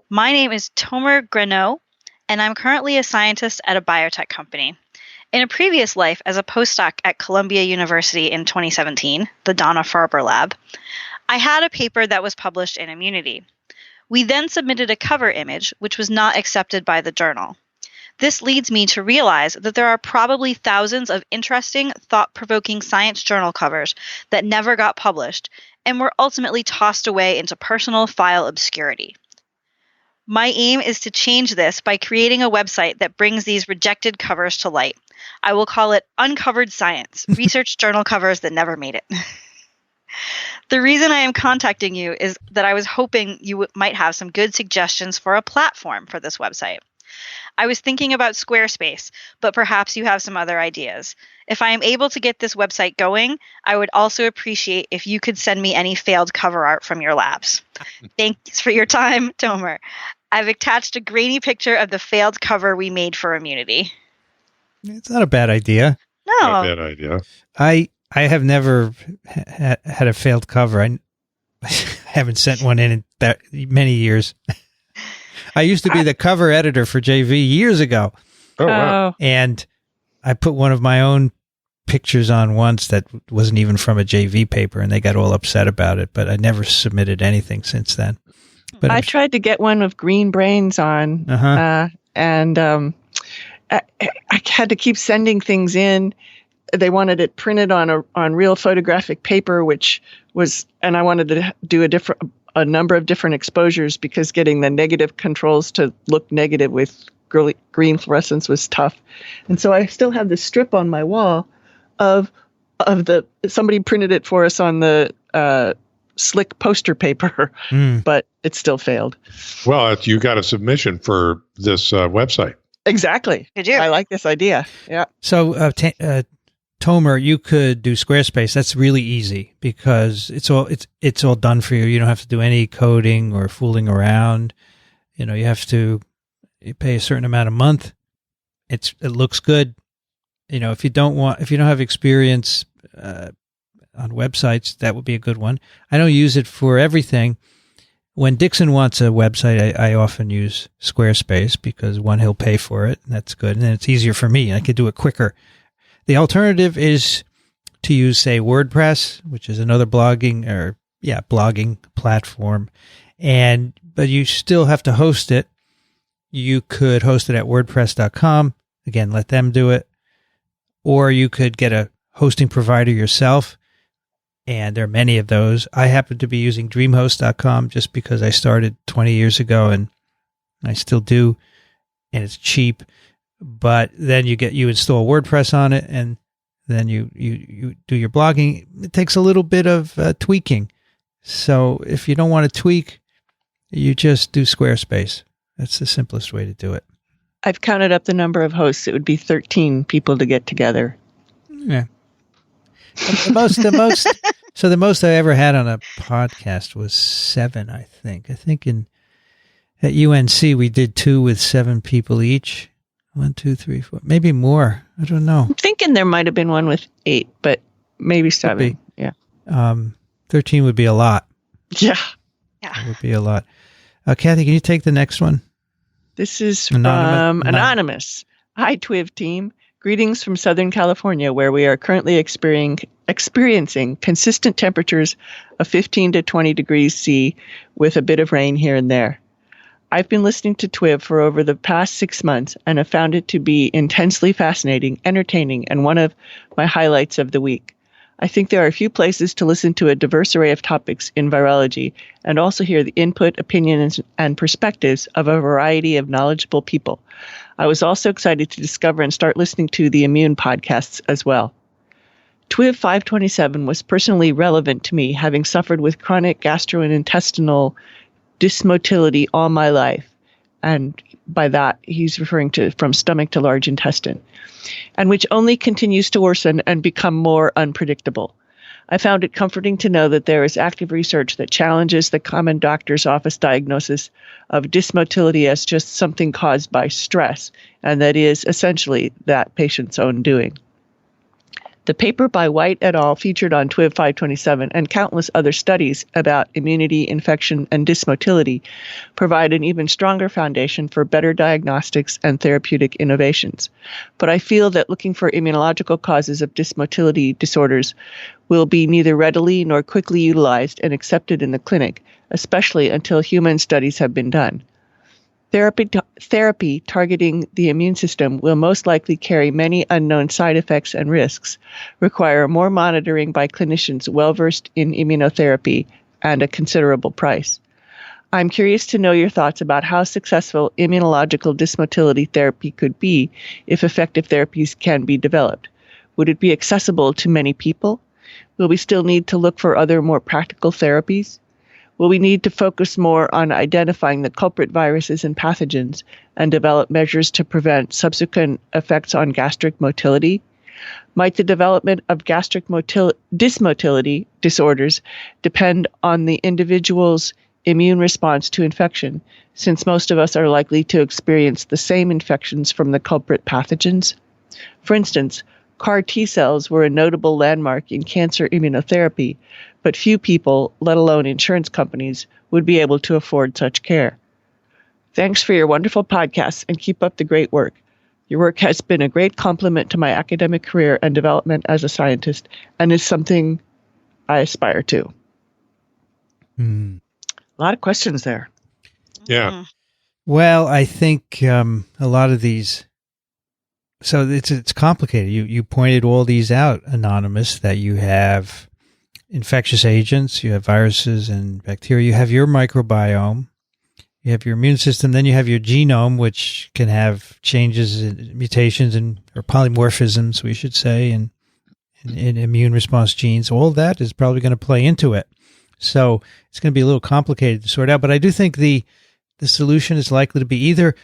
My name is Tomer Greneau, and I'm currently a scientist at a biotech company. In a previous life as a postdoc at Columbia University in 2017, the Dana-Farber lab, I had a paper that was published in Immunity. We then submitted a cover image, which was not accepted by the journal. This leads me to realize that there are probably thousands of interesting, thought-provoking science journal covers that never got published and were ultimately tossed away into personal file obscurity. My aim is to change this by creating a website that brings these rejected covers to light. I will call it Uncovered Science, research journal covers that never made it. The reason I am contacting you is that I was hoping you might have some good suggestions for a platform for this website. I was thinking about Squarespace, but perhaps you have some other ideas. If I am able to get this website going, I would also appreciate if you could send me any failed cover art from your labs. Thanks for your time, Tomer. I've attached a grainy picture of the failed cover we made for Immunity.
It's not a bad idea.
No.
Not a bad idea.
I have never had a failed cover. I haven't sent one in that many years. I used to be the cover editor for JV years ago.
Oh, wow.
And I put one of my own pictures on once that wasn't even from a JV paper, and they got all upset about it, but I never submitted anything since then. But
I tried to get one of Green Brains on, and I had to keep sending things in. They wanted it printed on real photographic paper, and I wanted to do a number of different exposures because getting the negative controls to look negative with green fluorescence was tough. And so I still have this strip on my wall of somebody printed it for us on the slick poster paper, but it still failed.
Well, you got a submission for this website.
Exactly.
Did you?
I like this idea. Yeah.
So, Tomer, you could do Squarespace. That's really easy because it's all done for you. You don't have to do any coding or fooling around. You you pay a certain amount a month. It looks good. If you don't have experience on websites, that would be a good one. I don't use it for everything. When Dixon wants a website, I often use Squarespace because one, he'll pay for it, and that's good. And then it's easier for me. I could do it quicker. The alternative is to use, say, WordPress, which is another blogging platform. But you still have to host it. You could host it at WordPress.com. Again, let them do it. Or you could get a hosting provider yourself. And there are many of those. I happen to be using DreamHost.com just because I started 20 years ago, and I still do, and it's cheap. But then you install WordPress on it, and then you do your blogging. It takes a little bit of tweaking. So if you don't want to tweak, you just do Squarespace. That's the simplest way to do it.
I've counted up the number of hosts. It would be 13 people to get together.
Yeah. The most I ever had on a podcast was 7, I think. I think at UNC we did 2 with 7 people each. 1, 2, 3, 4, maybe more. I don't know.
I'm thinking there might have been one with 8, but maybe 7. Yeah.
13 would be a lot.
Yeah.
It would be a lot. Kathy, can you take the next one?
This is from Anonymous. Hi, TWiV team. Greetings from Southern California, where we are currently experiencing consistent temperatures of 15 to 20 degrees C with a bit of rain here and there. I've been listening to TWiV for over the past 6 months and have found it to be intensely fascinating, entertaining, and one of my highlights of the week. I think there are a few places to listen to a diverse array of topics in virology and also hear the input, opinions, and perspectives of a variety of knowledgeable people. I was also excited to discover and start listening to the immune podcasts as well. TWiV 527 was personally relevant to me, having suffered with chronic gastrointestinal dysmotility all my life. And by that, he's referring to from stomach to large intestine, and which only continues to worsen and become more unpredictable. I found it comforting to know that there is active research that challenges the common doctor's office diagnosis of dysmotility as just something caused by stress, and that is essentially that patient's own doing. The paper by White et al. Featured on TWiV 527 and countless other studies about immunity, infection, and dysmotility provide an even stronger foundation for better diagnostics and therapeutic innovations. But I feel that looking for immunological causes of dysmotility disorders will be neither readily nor quickly utilized and accepted in the clinic, especially until human studies have been done. Therapy targeting the immune system will most likely carry many unknown side effects and risks, require more monitoring by clinicians well-versed in immunotherapy, and a considerable price. I'm curious to know your thoughts about how successful immunological dysmotility therapy could be if effective therapies can be developed. Would it be accessible to many people? Will we still need to look for other more practical therapies? Will we need to focus more on identifying the culprit viruses and pathogens and develop measures to prevent subsequent effects on gastric motility? Might the development of gastric dysmotility disorders depend on the individual's immune response to infection, since most of us are likely to experience the same infections from the culprit pathogens? For instance, CAR T cells were a notable landmark in cancer immunotherapy, but few people, let alone insurance companies, would be able to afford such care. Thanks for your wonderful podcasts and keep up the great work. Your work has been a great compliment to my academic career and development as a scientist and is something I aspire to. A lot of questions there.
Yeah.
Well, I think a lot of these So it's complicated. You pointed all these out, Anonymous, that you have infectious agents, you have viruses and bacteria, you have your microbiome, you have your immune system, then you have your genome, which can have changes, mutations, or polymorphisms, we should say, in immune response genes. All that is probably going to play into it. So it's going to be a little complicated to sort out. But I do think the solution is likely to be either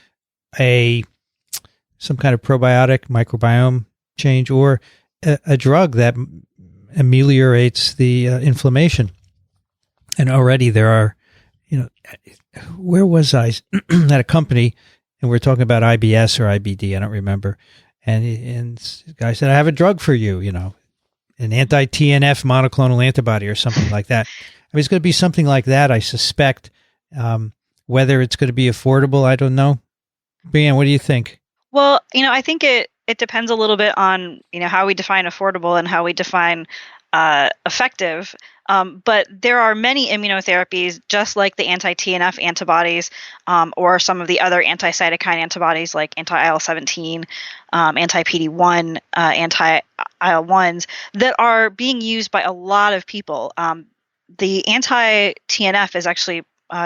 some kind of probiotic microbiome change or a drug that ameliorates the inflammation. And already there are, where was I? At a company, and we are talking about IBS or IBD, I don't remember. And the guy said, I have a drug for you, an anti-TNF monoclonal antibody or something like that. I mean, it's going to be something like that, I suspect. Whether it's going to be affordable, I don't know. Brianne, what do you think?
Well, I think it depends a little bit on, how we define affordable and how we define effective. But there are many immunotherapies, just like the anti-TNF antibodies or some of the other anti-cytokine antibodies like anti-IL-17, anti-PD-1, anti-IL-1s that are being used by a lot of people. The anti-TNF is actually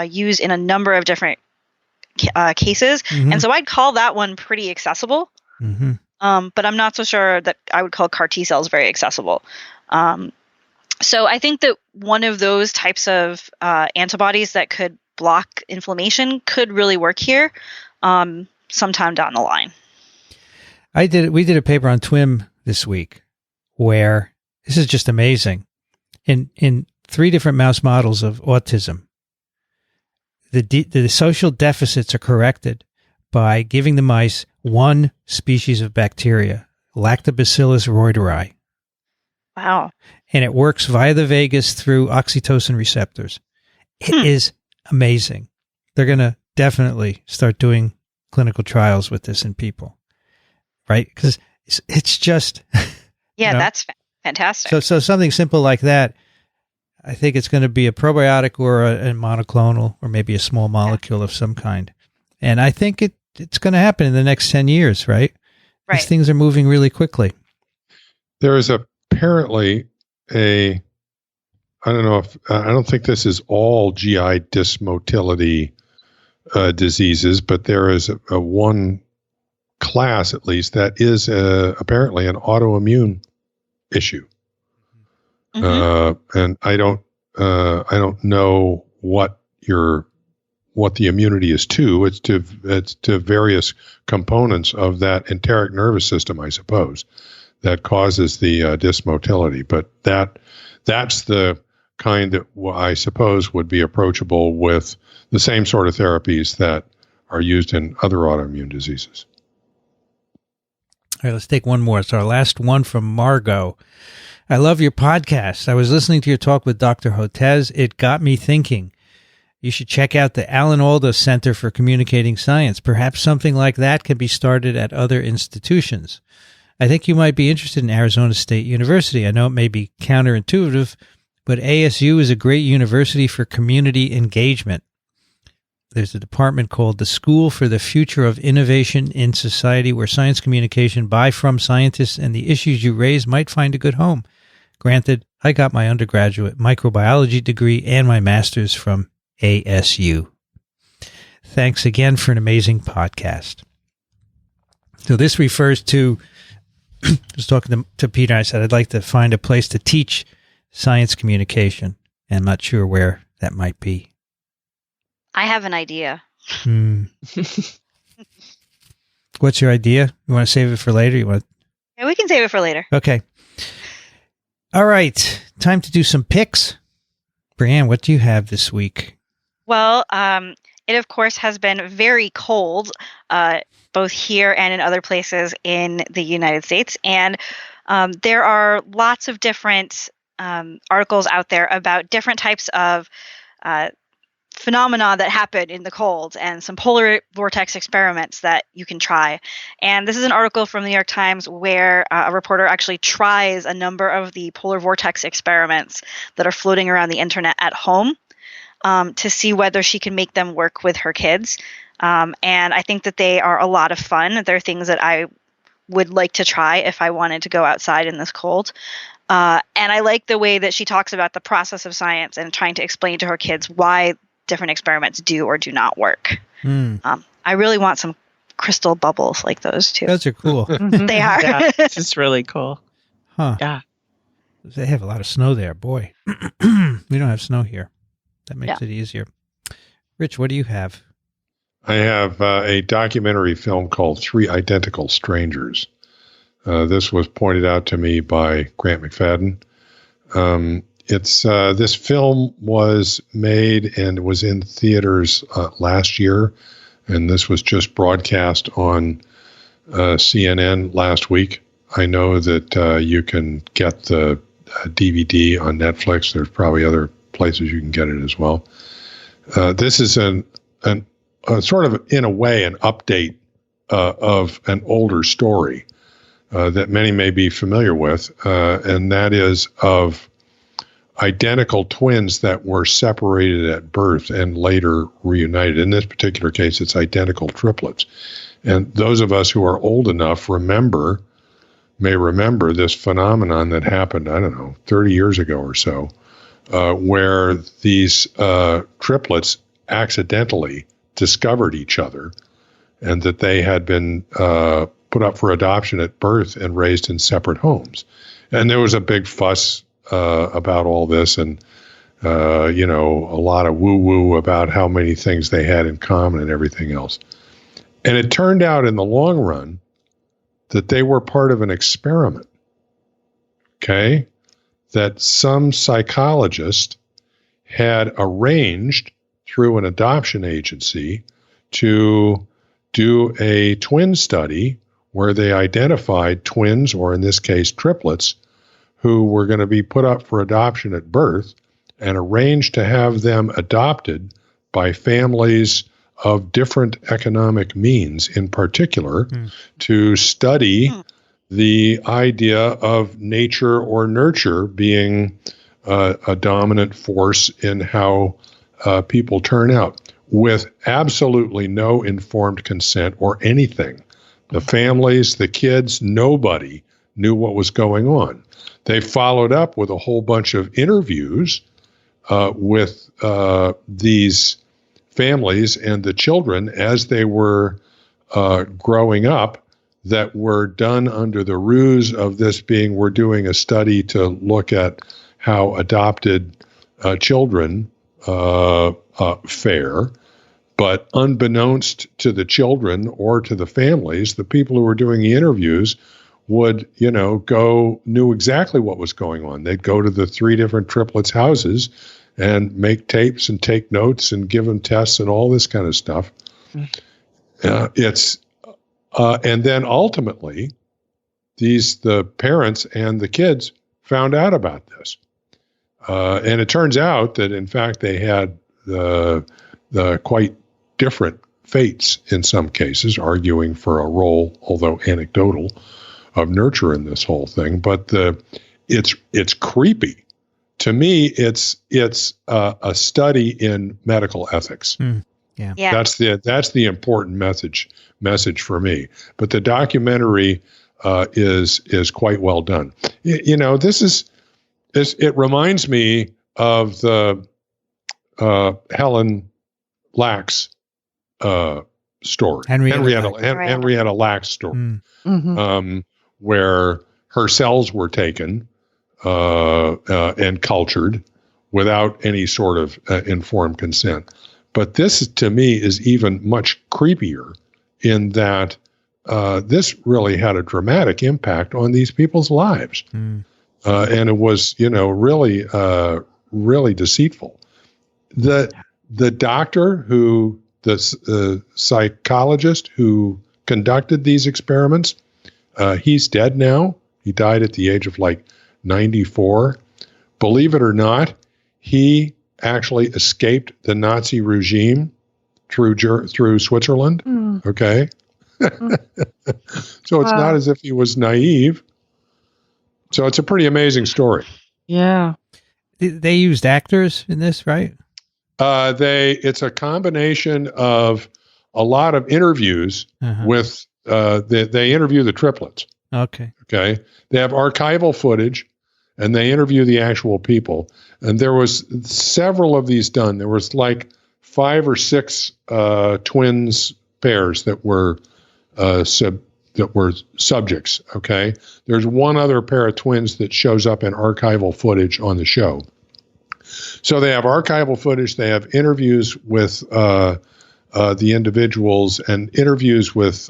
used in a number of different cases. Mm-hmm. And so I'd call that one pretty accessible. Mm-hmm. But I'm not so sure that I would call CAR T cells very accessible. So I think that one of those types of antibodies that could block inflammation could really work here sometime down the line.
We did a paper on TWiV this week where this is just amazing. In 3 different mouse models of autism, the social deficits are corrected by giving the mice one species of bacteria, Lactobacillus reuteri.
Wow.
And it works via the vagus through oxytocin receptors. It is amazing. They're going to definitely start doing clinical trials with this in people, right? Because it's just...
Yeah, that's fantastic.
So something simple like that, I think it's going to be a probiotic or a monoclonal or maybe a small molecule of some kind. And I think it's going to happen in the next 10 years, right?
Right.
These things are moving really quickly.
There is apparently I don't think this is all GI dysmotility diseases, but there is a one class at least that is apparently an autoimmune issue. Mm-hmm. And I don't know what the immunity is to. It's to various components of that enteric nervous system, I suppose, that causes the dysmotility. But that's the kind that I suppose would be approachable with the same sort of therapies that are used in other autoimmune diseases.
All right, let's take one more. It's our last one from Margot. I love your podcast. I was listening to your talk with Dr. Hotez. It got me thinking. You should check out the Alan Alda Center for Communicating Science. Perhaps something like that can be started at other institutions. I think you might be interested in Arizona State University. I know it may be counterintuitive, but ASU is a great university for community engagement. There's a department called the School for the Future of Innovation in Society, where science communication by from scientists and the issues you raise might find a good home. Granted, I got my undergraduate microbiology degree and my master's from ASU. Thanks again for an amazing podcast. So this refers to, I was talking to Peter, I said I'd like to find a place to teach science communication, and I'm not sure where that might be.
I have an idea.
What's your idea? You want to save it for later?
Yeah, we can save it for later.
Okay. All right. Time to do some picks. Brianne, what do you have this week?
Well, it, of course, has been very cold, both here and in other places in the United States. And there are lots of different articles out there about different types of phenomena that happen in the cold and some polar vortex experiments that you can try. And this is an article from the New York Times where a reporter actually tries a number of the polar vortex experiments that are floating around the internet at home to see whether she can make them work with her kids. And I think that they are a lot of fun. They're things that I would like to try if I wanted to go outside in this cold. And I like the way that she talks about the process of science and trying to explain to her kids why different experiments do or do not work. I really want some crystal bubbles like those too.
Those are cool.
They are.
Yeah, it's just really cool.
Huh.
Yeah.
They have a lot of snow there. Boy, we don't have snow here. That makes it easier. Rich, what do you have?
I have a documentary film called Three Identical Strangers. This was pointed out to me by Grant McFadden. This film was made and was in theaters last year, and this was just broadcast on CNN last week. I know that you can get the DVD on Netflix. There's probably other places you can get it as well. This is an sort of, in a way, an update of an older story that many may be familiar with, and that is of identical twins that were separated at birth and later reunited. In this particular case, it's identical triplets. And those of us who are old enough may remember this phenomenon that happened, 30 years ago or so, where these triplets accidentally discovered each other and that they had been put up for adoption at birth and raised in separate homes. And there was a big fuss about all this and, a lot of woo-woo about how many things they had in common and everything else. And it turned out in the long run that they were part of an experiment, okay, that some psychologist had arranged through an adoption agency to do a twin study where they identified twins, or in this case, triplets, who were going to be put up for adoption at birth and arranged to have them adopted by families of different economic means, in particular, to study the idea of nature or nurture being a dominant force in how people turn out, with absolutely no informed consent or anything. The families, the kids, nobody knew what was going on. They followed up with a whole bunch of interviews with these families and the children as they were growing up, that were done under the ruse of this being, we're doing a study to look at how adopted children fare. But unbeknownst to the children or to the families, the people who were doing the interviews would, knew exactly what was going on. They'd go to the three different triplets' houses and make tapes and take notes and give them tests and all this kind of stuff. And then ultimately, the parents and the kids found out about this. And it turns out that, in fact, they had the quite different fates in some cases, arguing for a role, although anecdotal, of nurture in this whole thing. But it's creepy. To me, it's a study in medical ethics.
Yeah.
Yeah.
That's the important message for me. But the documentary is quite well done. It reminds me of the Helen Lack's story, Henrietta Lack's story, where her cells were taken and cultured without any sort of informed consent. But this, to me, is even much creepier in that this really had a dramatic impact on these people's lives. And it was, really deceitful. The doctor the psychologist who conducted these experiments, he's dead now. He died at the age of 94. Believe it or not, he actually escaped the Nazi regime through Switzerland. Okay. So it's not as if he was naive. So it's a pretty amazing story.
Yeah.
They used actors in this, right?
It's a combination of a lot of interviews with They interview the triplets.
Okay.
Okay. They have archival footage, and they interview the actual people. And there was several of these done. There was like 5 or 6 twins pairs that were subjects. Okay. There's one other pair of twins that shows up in archival footage on the show. So they have archival footage. They have interviews with the individuals and interviews with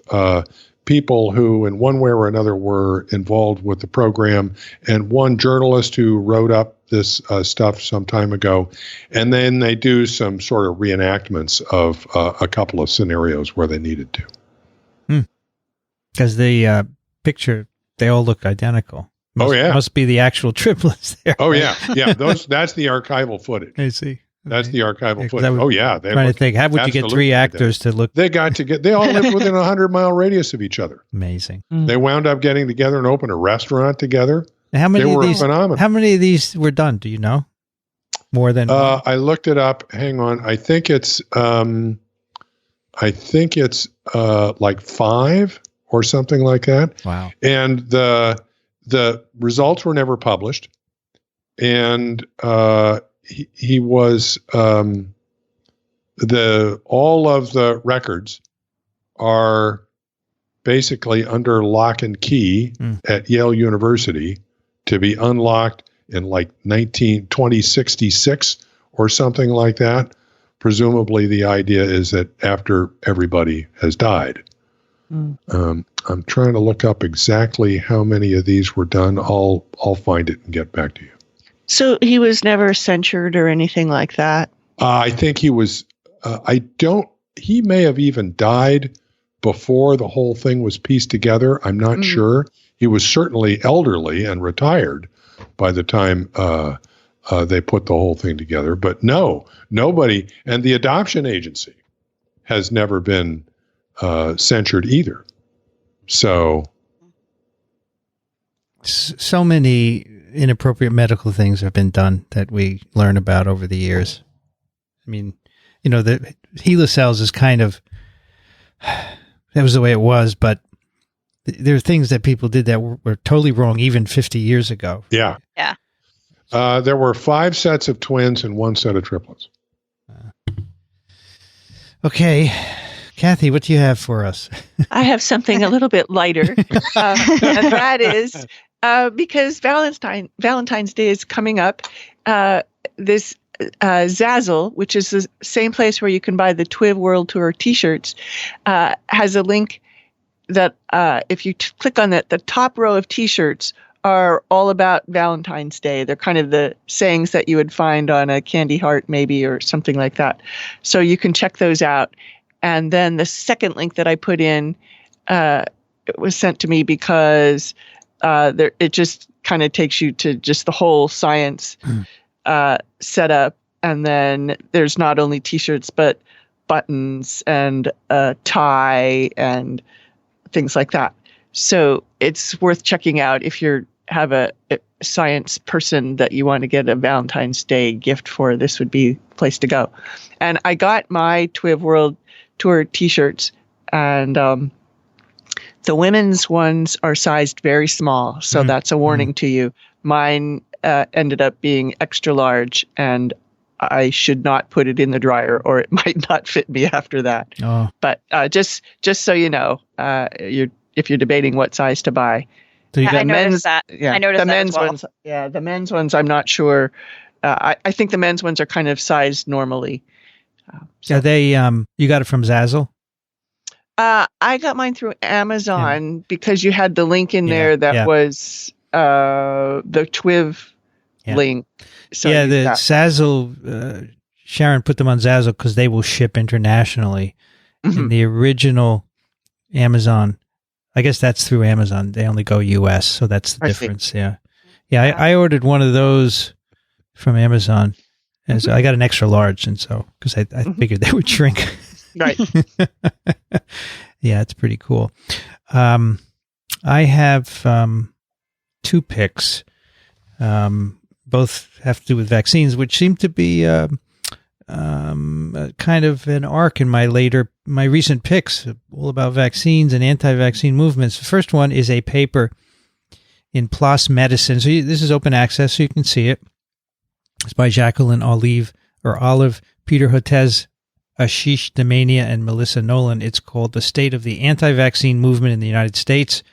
people who in one way or another were involved with the program, and one journalist who wrote up this stuff some time ago. And then they do some sort of reenactments of a couple of scenarios where they needed to.
Because the picture, they all look identical. Must be the actual triplets there.
Oh, yeah. Yeah. That's the archival footage.
I see.
That's the archival footage. Oh, yeah.
Trying to think, how would you get 3 actors to look?
They all lived within a 100-mile radius of each other.
Amazing.
They wound up getting together and opened a restaurant together.
And how many
they
of
were
these,
phenomenal.
How many of these were done? Do you know? More than one?
I looked it up. Hang on. I think it's like 5 or something like that.
Wow.
And the results were never published. And he was all of the records are basically under lock and key at Yale University to be unlocked in like 2066 or something like that. Presumably the idea is that after everybody has died. I'm trying to look up exactly how many of these were done. I'll find it and get back to you.
So he was never censured or anything like that?
I think he was, he may have even died before the whole thing was pieced together. I'm not sure. He was certainly elderly and retired by the time they put the whole thing together. But no, nobody, and the adoption agency has never been censured either. So
many inappropriate medical things have been done that we learn about over the years. I mean, the HeLa cells is kind of, that was the way it was, but there are things that people did that were totally wrong even 50 years ago.
Yeah.
Yeah.
There were 5 sets of twins and 1 set of triplets.
Okay. Kathy, what do you have for us?
I have something a little bit lighter, and that is because Valentine's Day is coming up. This Zazzle, which is the same place where you can buy the TWiV World Tour T-shirts, has a link that if you click on that, the top row of T-shirts are all about Valentine's Day. They're kind of the sayings that you would find on a candy heart it or something like that. So you can check those out. And then the second link that I put in, it was sent to me because it just kind of takes you to just the whole science setup. And then there's not only T-shirts, but buttons and a tie and things like that. So it's worth checking out if you have a science person that you want to get a Valentine's Day gift for. This would be the place to go. And I got my TWiV World Tour T-shirts, and the women's ones are sized very small, so that's a warning to you. Mine ended up being extra large, and I should not put it in the dryer, or it might not fit me after that.
Oh.
But just so you know, if you're debating what size to buy,
so you got
I noticed that.
Yeah,
I noticed
the
that
men's
as well.
ones. Yeah, the men's ones. I'm not sure. I think the men's ones are kind of sized normally.
Are they? You got it from Zazzle?
I got mine through Amazon because you had the link in there that was the TWiV link. So
the Zazzle. Sharon put them on Zazzle because they will ship internationally. In the original Amazon, I guess that's through Amazon. They only go U.S., so that's the difference. Yeah. I ordered one of those from Amazon. And so I got an extra large, and so because I figured they would shrink.
Right.
Yeah, it's pretty cool. I have 2 picks. Both have to do with vaccines, which seem to be kind of an arc in my later my recent picks, all about vaccines and anti-vaccine movements. The first one is a paper in PLOS Medicine. So this is open access, so you can see it. It's by Jacqueline Olive, Peter Hotez, Ashish Damania, and Melissa Nolan. It's called The State of the Anti-Vaccine Movement in the United States,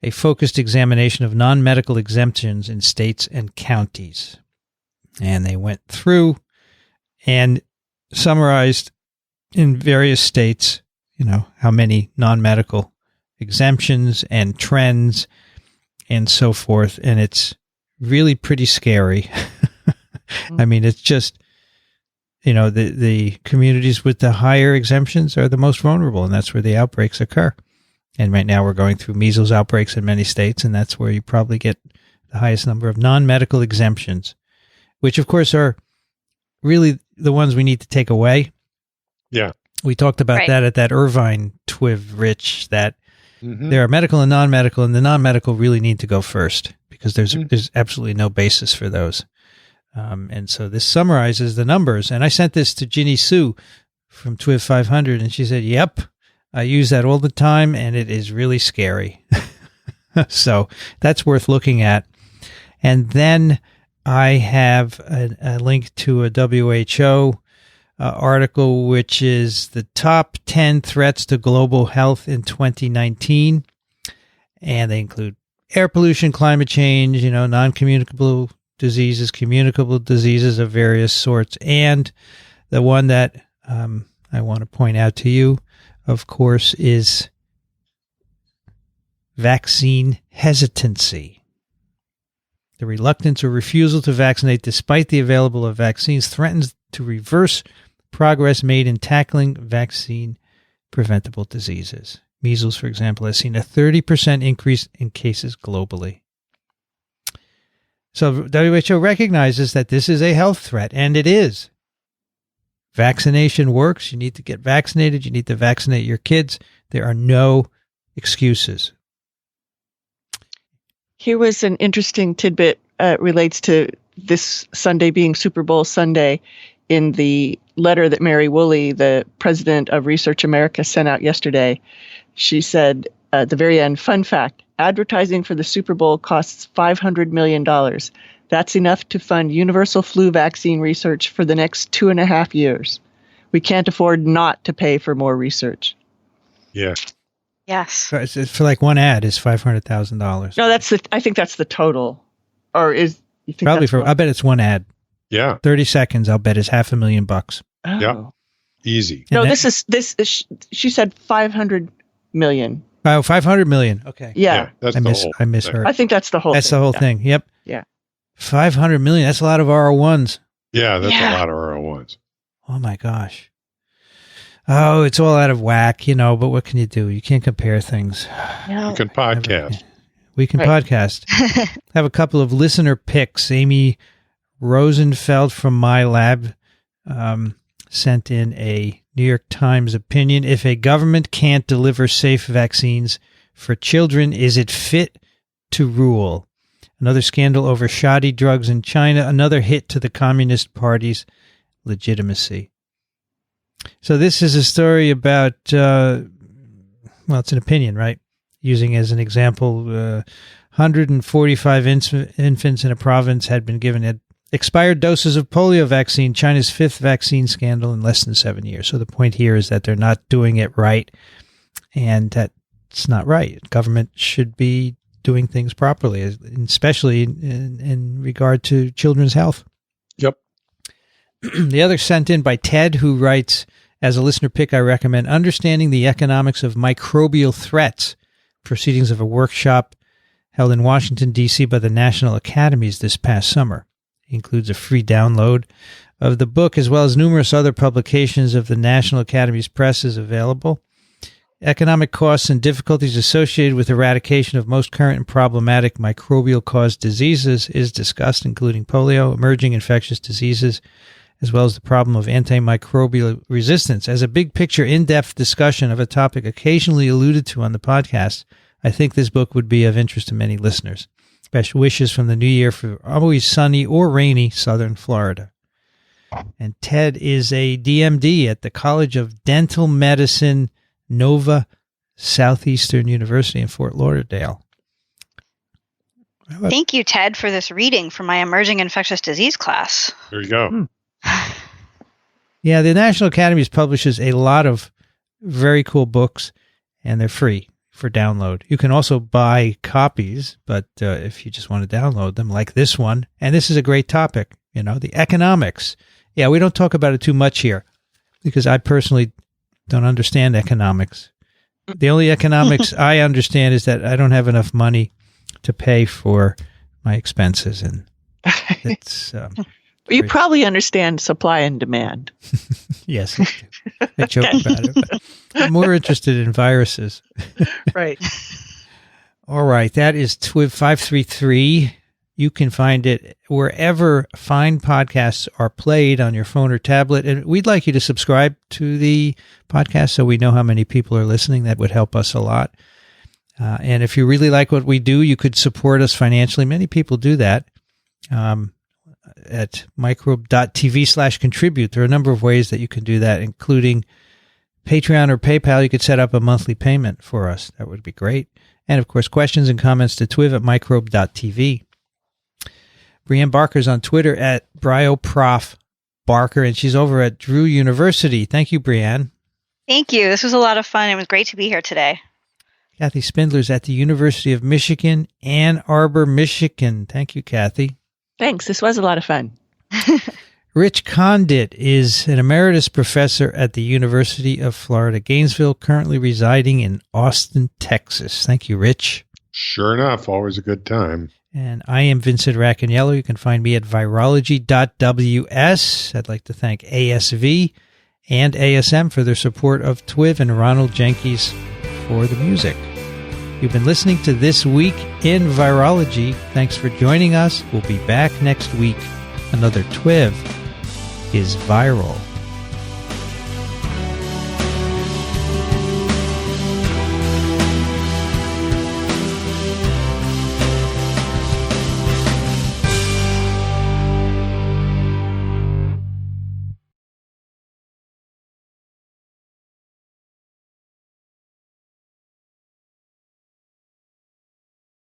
a focused examination of non-medical exemptions in states and counties. And they went through and summarized in various states, how many non-medical exemptions and trends and so forth. And it's really pretty scary. I mean, it's just, the communities with the higher exemptions are the most vulnerable, and that's where the outbreaks occur. And right now we're going through measles outbreaks in many states, and that's where you probably get the highest number of non-medical exemptions, which, of course, are really the ones we need to take away.
Yeah.
We talked about that at that Irvine TWiV, Rich, that there are medical and non-medical, and the non-medical really need to go first because there's absolutely no basis for those. And so this summarizes the numbers. And I sent this to Ginny Sue from TWiV 500, and she said, yep, I use that all the time, and it is really scary. So that's worth looking at. And then I have a link to a WHO article, which is the top 10 threats to global health in 2019. And they include air pollution, climate change, non-communicable diseases, communicable diseases of various sorts. And the one that I want to point out to you, of course, is vaccine hesitancy. The reluctance or refusal to vaccinate despite the availability of vaccines threatens to reverse progress made in tackling vaccine preventable diseases. Measles, for example, has seen a 30% increase in cases globally. So WHO recognizes that this is a health threat, and it is. Vaccination works. You need to get vaccinated. You need to vaccinate your kids. There are no excuses.
Here was an interesting tidbit relates to this Sunday being Super Bowl Sunday. In the letter that Mary Woolley, the president of Research America, sent out yesterday, she said at the very end, fun fact, advertising for the Super Bowl costs $500 million. That's enough to fund universal flu vaccine research for the next 2.5 years. We can't afford not to pay for more research.
Yeah.
Yes.
For like one ad is $500,000.
No, I think that's the total. Or is you think
probably
that's
I bet it's one ad.
Yeah.
30 seconds, I'll bet is $500,000.
Oh.
Yeah. Easy.
No, she said 500 million.
Oh, 500 million. Okay.
Yeah.
That's
I misheard.
I think that's the whole
That's
thing.
the whole thing. Yep.
Yeah.
500 million. That's a lot of RO1s.
Yeah, that's a lot of RO1s.
Oh my gosh. Oh, it's all out of whack, but what can you do? You can't compare things.
No.
You can podcast.
We can podcast. Have a couple of listener picks. Amy Rosenfeld from My Lab sent in a New York Times opinion. If a government can't deliver safe vaccines for children, is it fit to rule? Another scandal over shoddy drugs in China. Another hit to the Communist Party's legitimacy. So this is a story about, it's an opinion, right? Using as an example, 145 infants in a province had been given expired doses of polio vaccine, China's 5th vaccine scandal in less than 7 years. So the point here is that they're not doing it right, and that's not right. Government should be doing things properly, especially in regard to children's health.
Yep.
The other sent in by Ted, who writes, as a listener pick, I recommend Understanding the Economics of Microbial Threats, proceedings of a workshop held in Washington, D.C. by the National Academies this past summer. It includes a free download of the book, as well as numerous other publications of the National Academies Press is available. Economic costs and difficulties associated with eradication of most current and problematic microbial-caused diseases is discussed, including polio, emerging infectious diseases, as well as the problem of antimicrobial resistance. As a big-picture, in-depth discussion of a topic occasionally alluded to on the podcast, I think this book would be of interest to many listeners. Best wishes from the new year for always sunny or rainy southern Florida. And Ted is a DMD at the College of Dental Medicine, Nova Southeastern University in Fort Lauderdale.
Thank you, Ted, for this reading from my emerging infectious disease class.
There you go.
Yeah, the National Academies publishes a lot of very cool books, and they're free for download. You can also buy copies, but if you just want to download them, like this one, and this is a great topic, the economics. Yeah, we don't talk about it too much here because I personally don't understand economics. The only economics I understand is that I don't have enough money to pay for my expenses, and it's
you probably understand supply and demand.
Yes, I do. I joke about it, but I'm more interested in viruses.
Right.
All right, that is TWiV 533. You can find it wherever fine podcasts are played on your phone or tablet, and we'd like you to subscribe to the podcast so we know how many people are listening. That would help us a lot. And if you really like what we do, you could support us financially. Many people do that at microbe.tv/contribute. There are a number of ways that you can do that, including Patreon or PayPal. You could set up a monthly payment for us. That would be great. And, of course, questions and comments to TWiV at microbe.tv. Brianne Barker's on Twitter at BryoProfBarker, and she's over at Drew University. Thank you, Brianne.
Thank you. This was a lot of fun. It was great to be here today.
Kathy Spindler's at the University of Michigan, Ann Arbor, Michigan. Thank you, Kathy.
Thanks. This was a lot of fun.
Rich Condit is an emeritus professor at the University of Florida, Gainesville, currently residing in Austin, Texas. Thank you, Rich.
Sure enough, always a good time.
And I am Vincent Racaniello. You can find me at virology.ws. I'd like to thank ASV and ASM for their support of TWiV and Ronald Jenkins for the music. You've been listening to This Week in Virology. Thanks for joining us. We'll be back next week. Another TWiV is viral.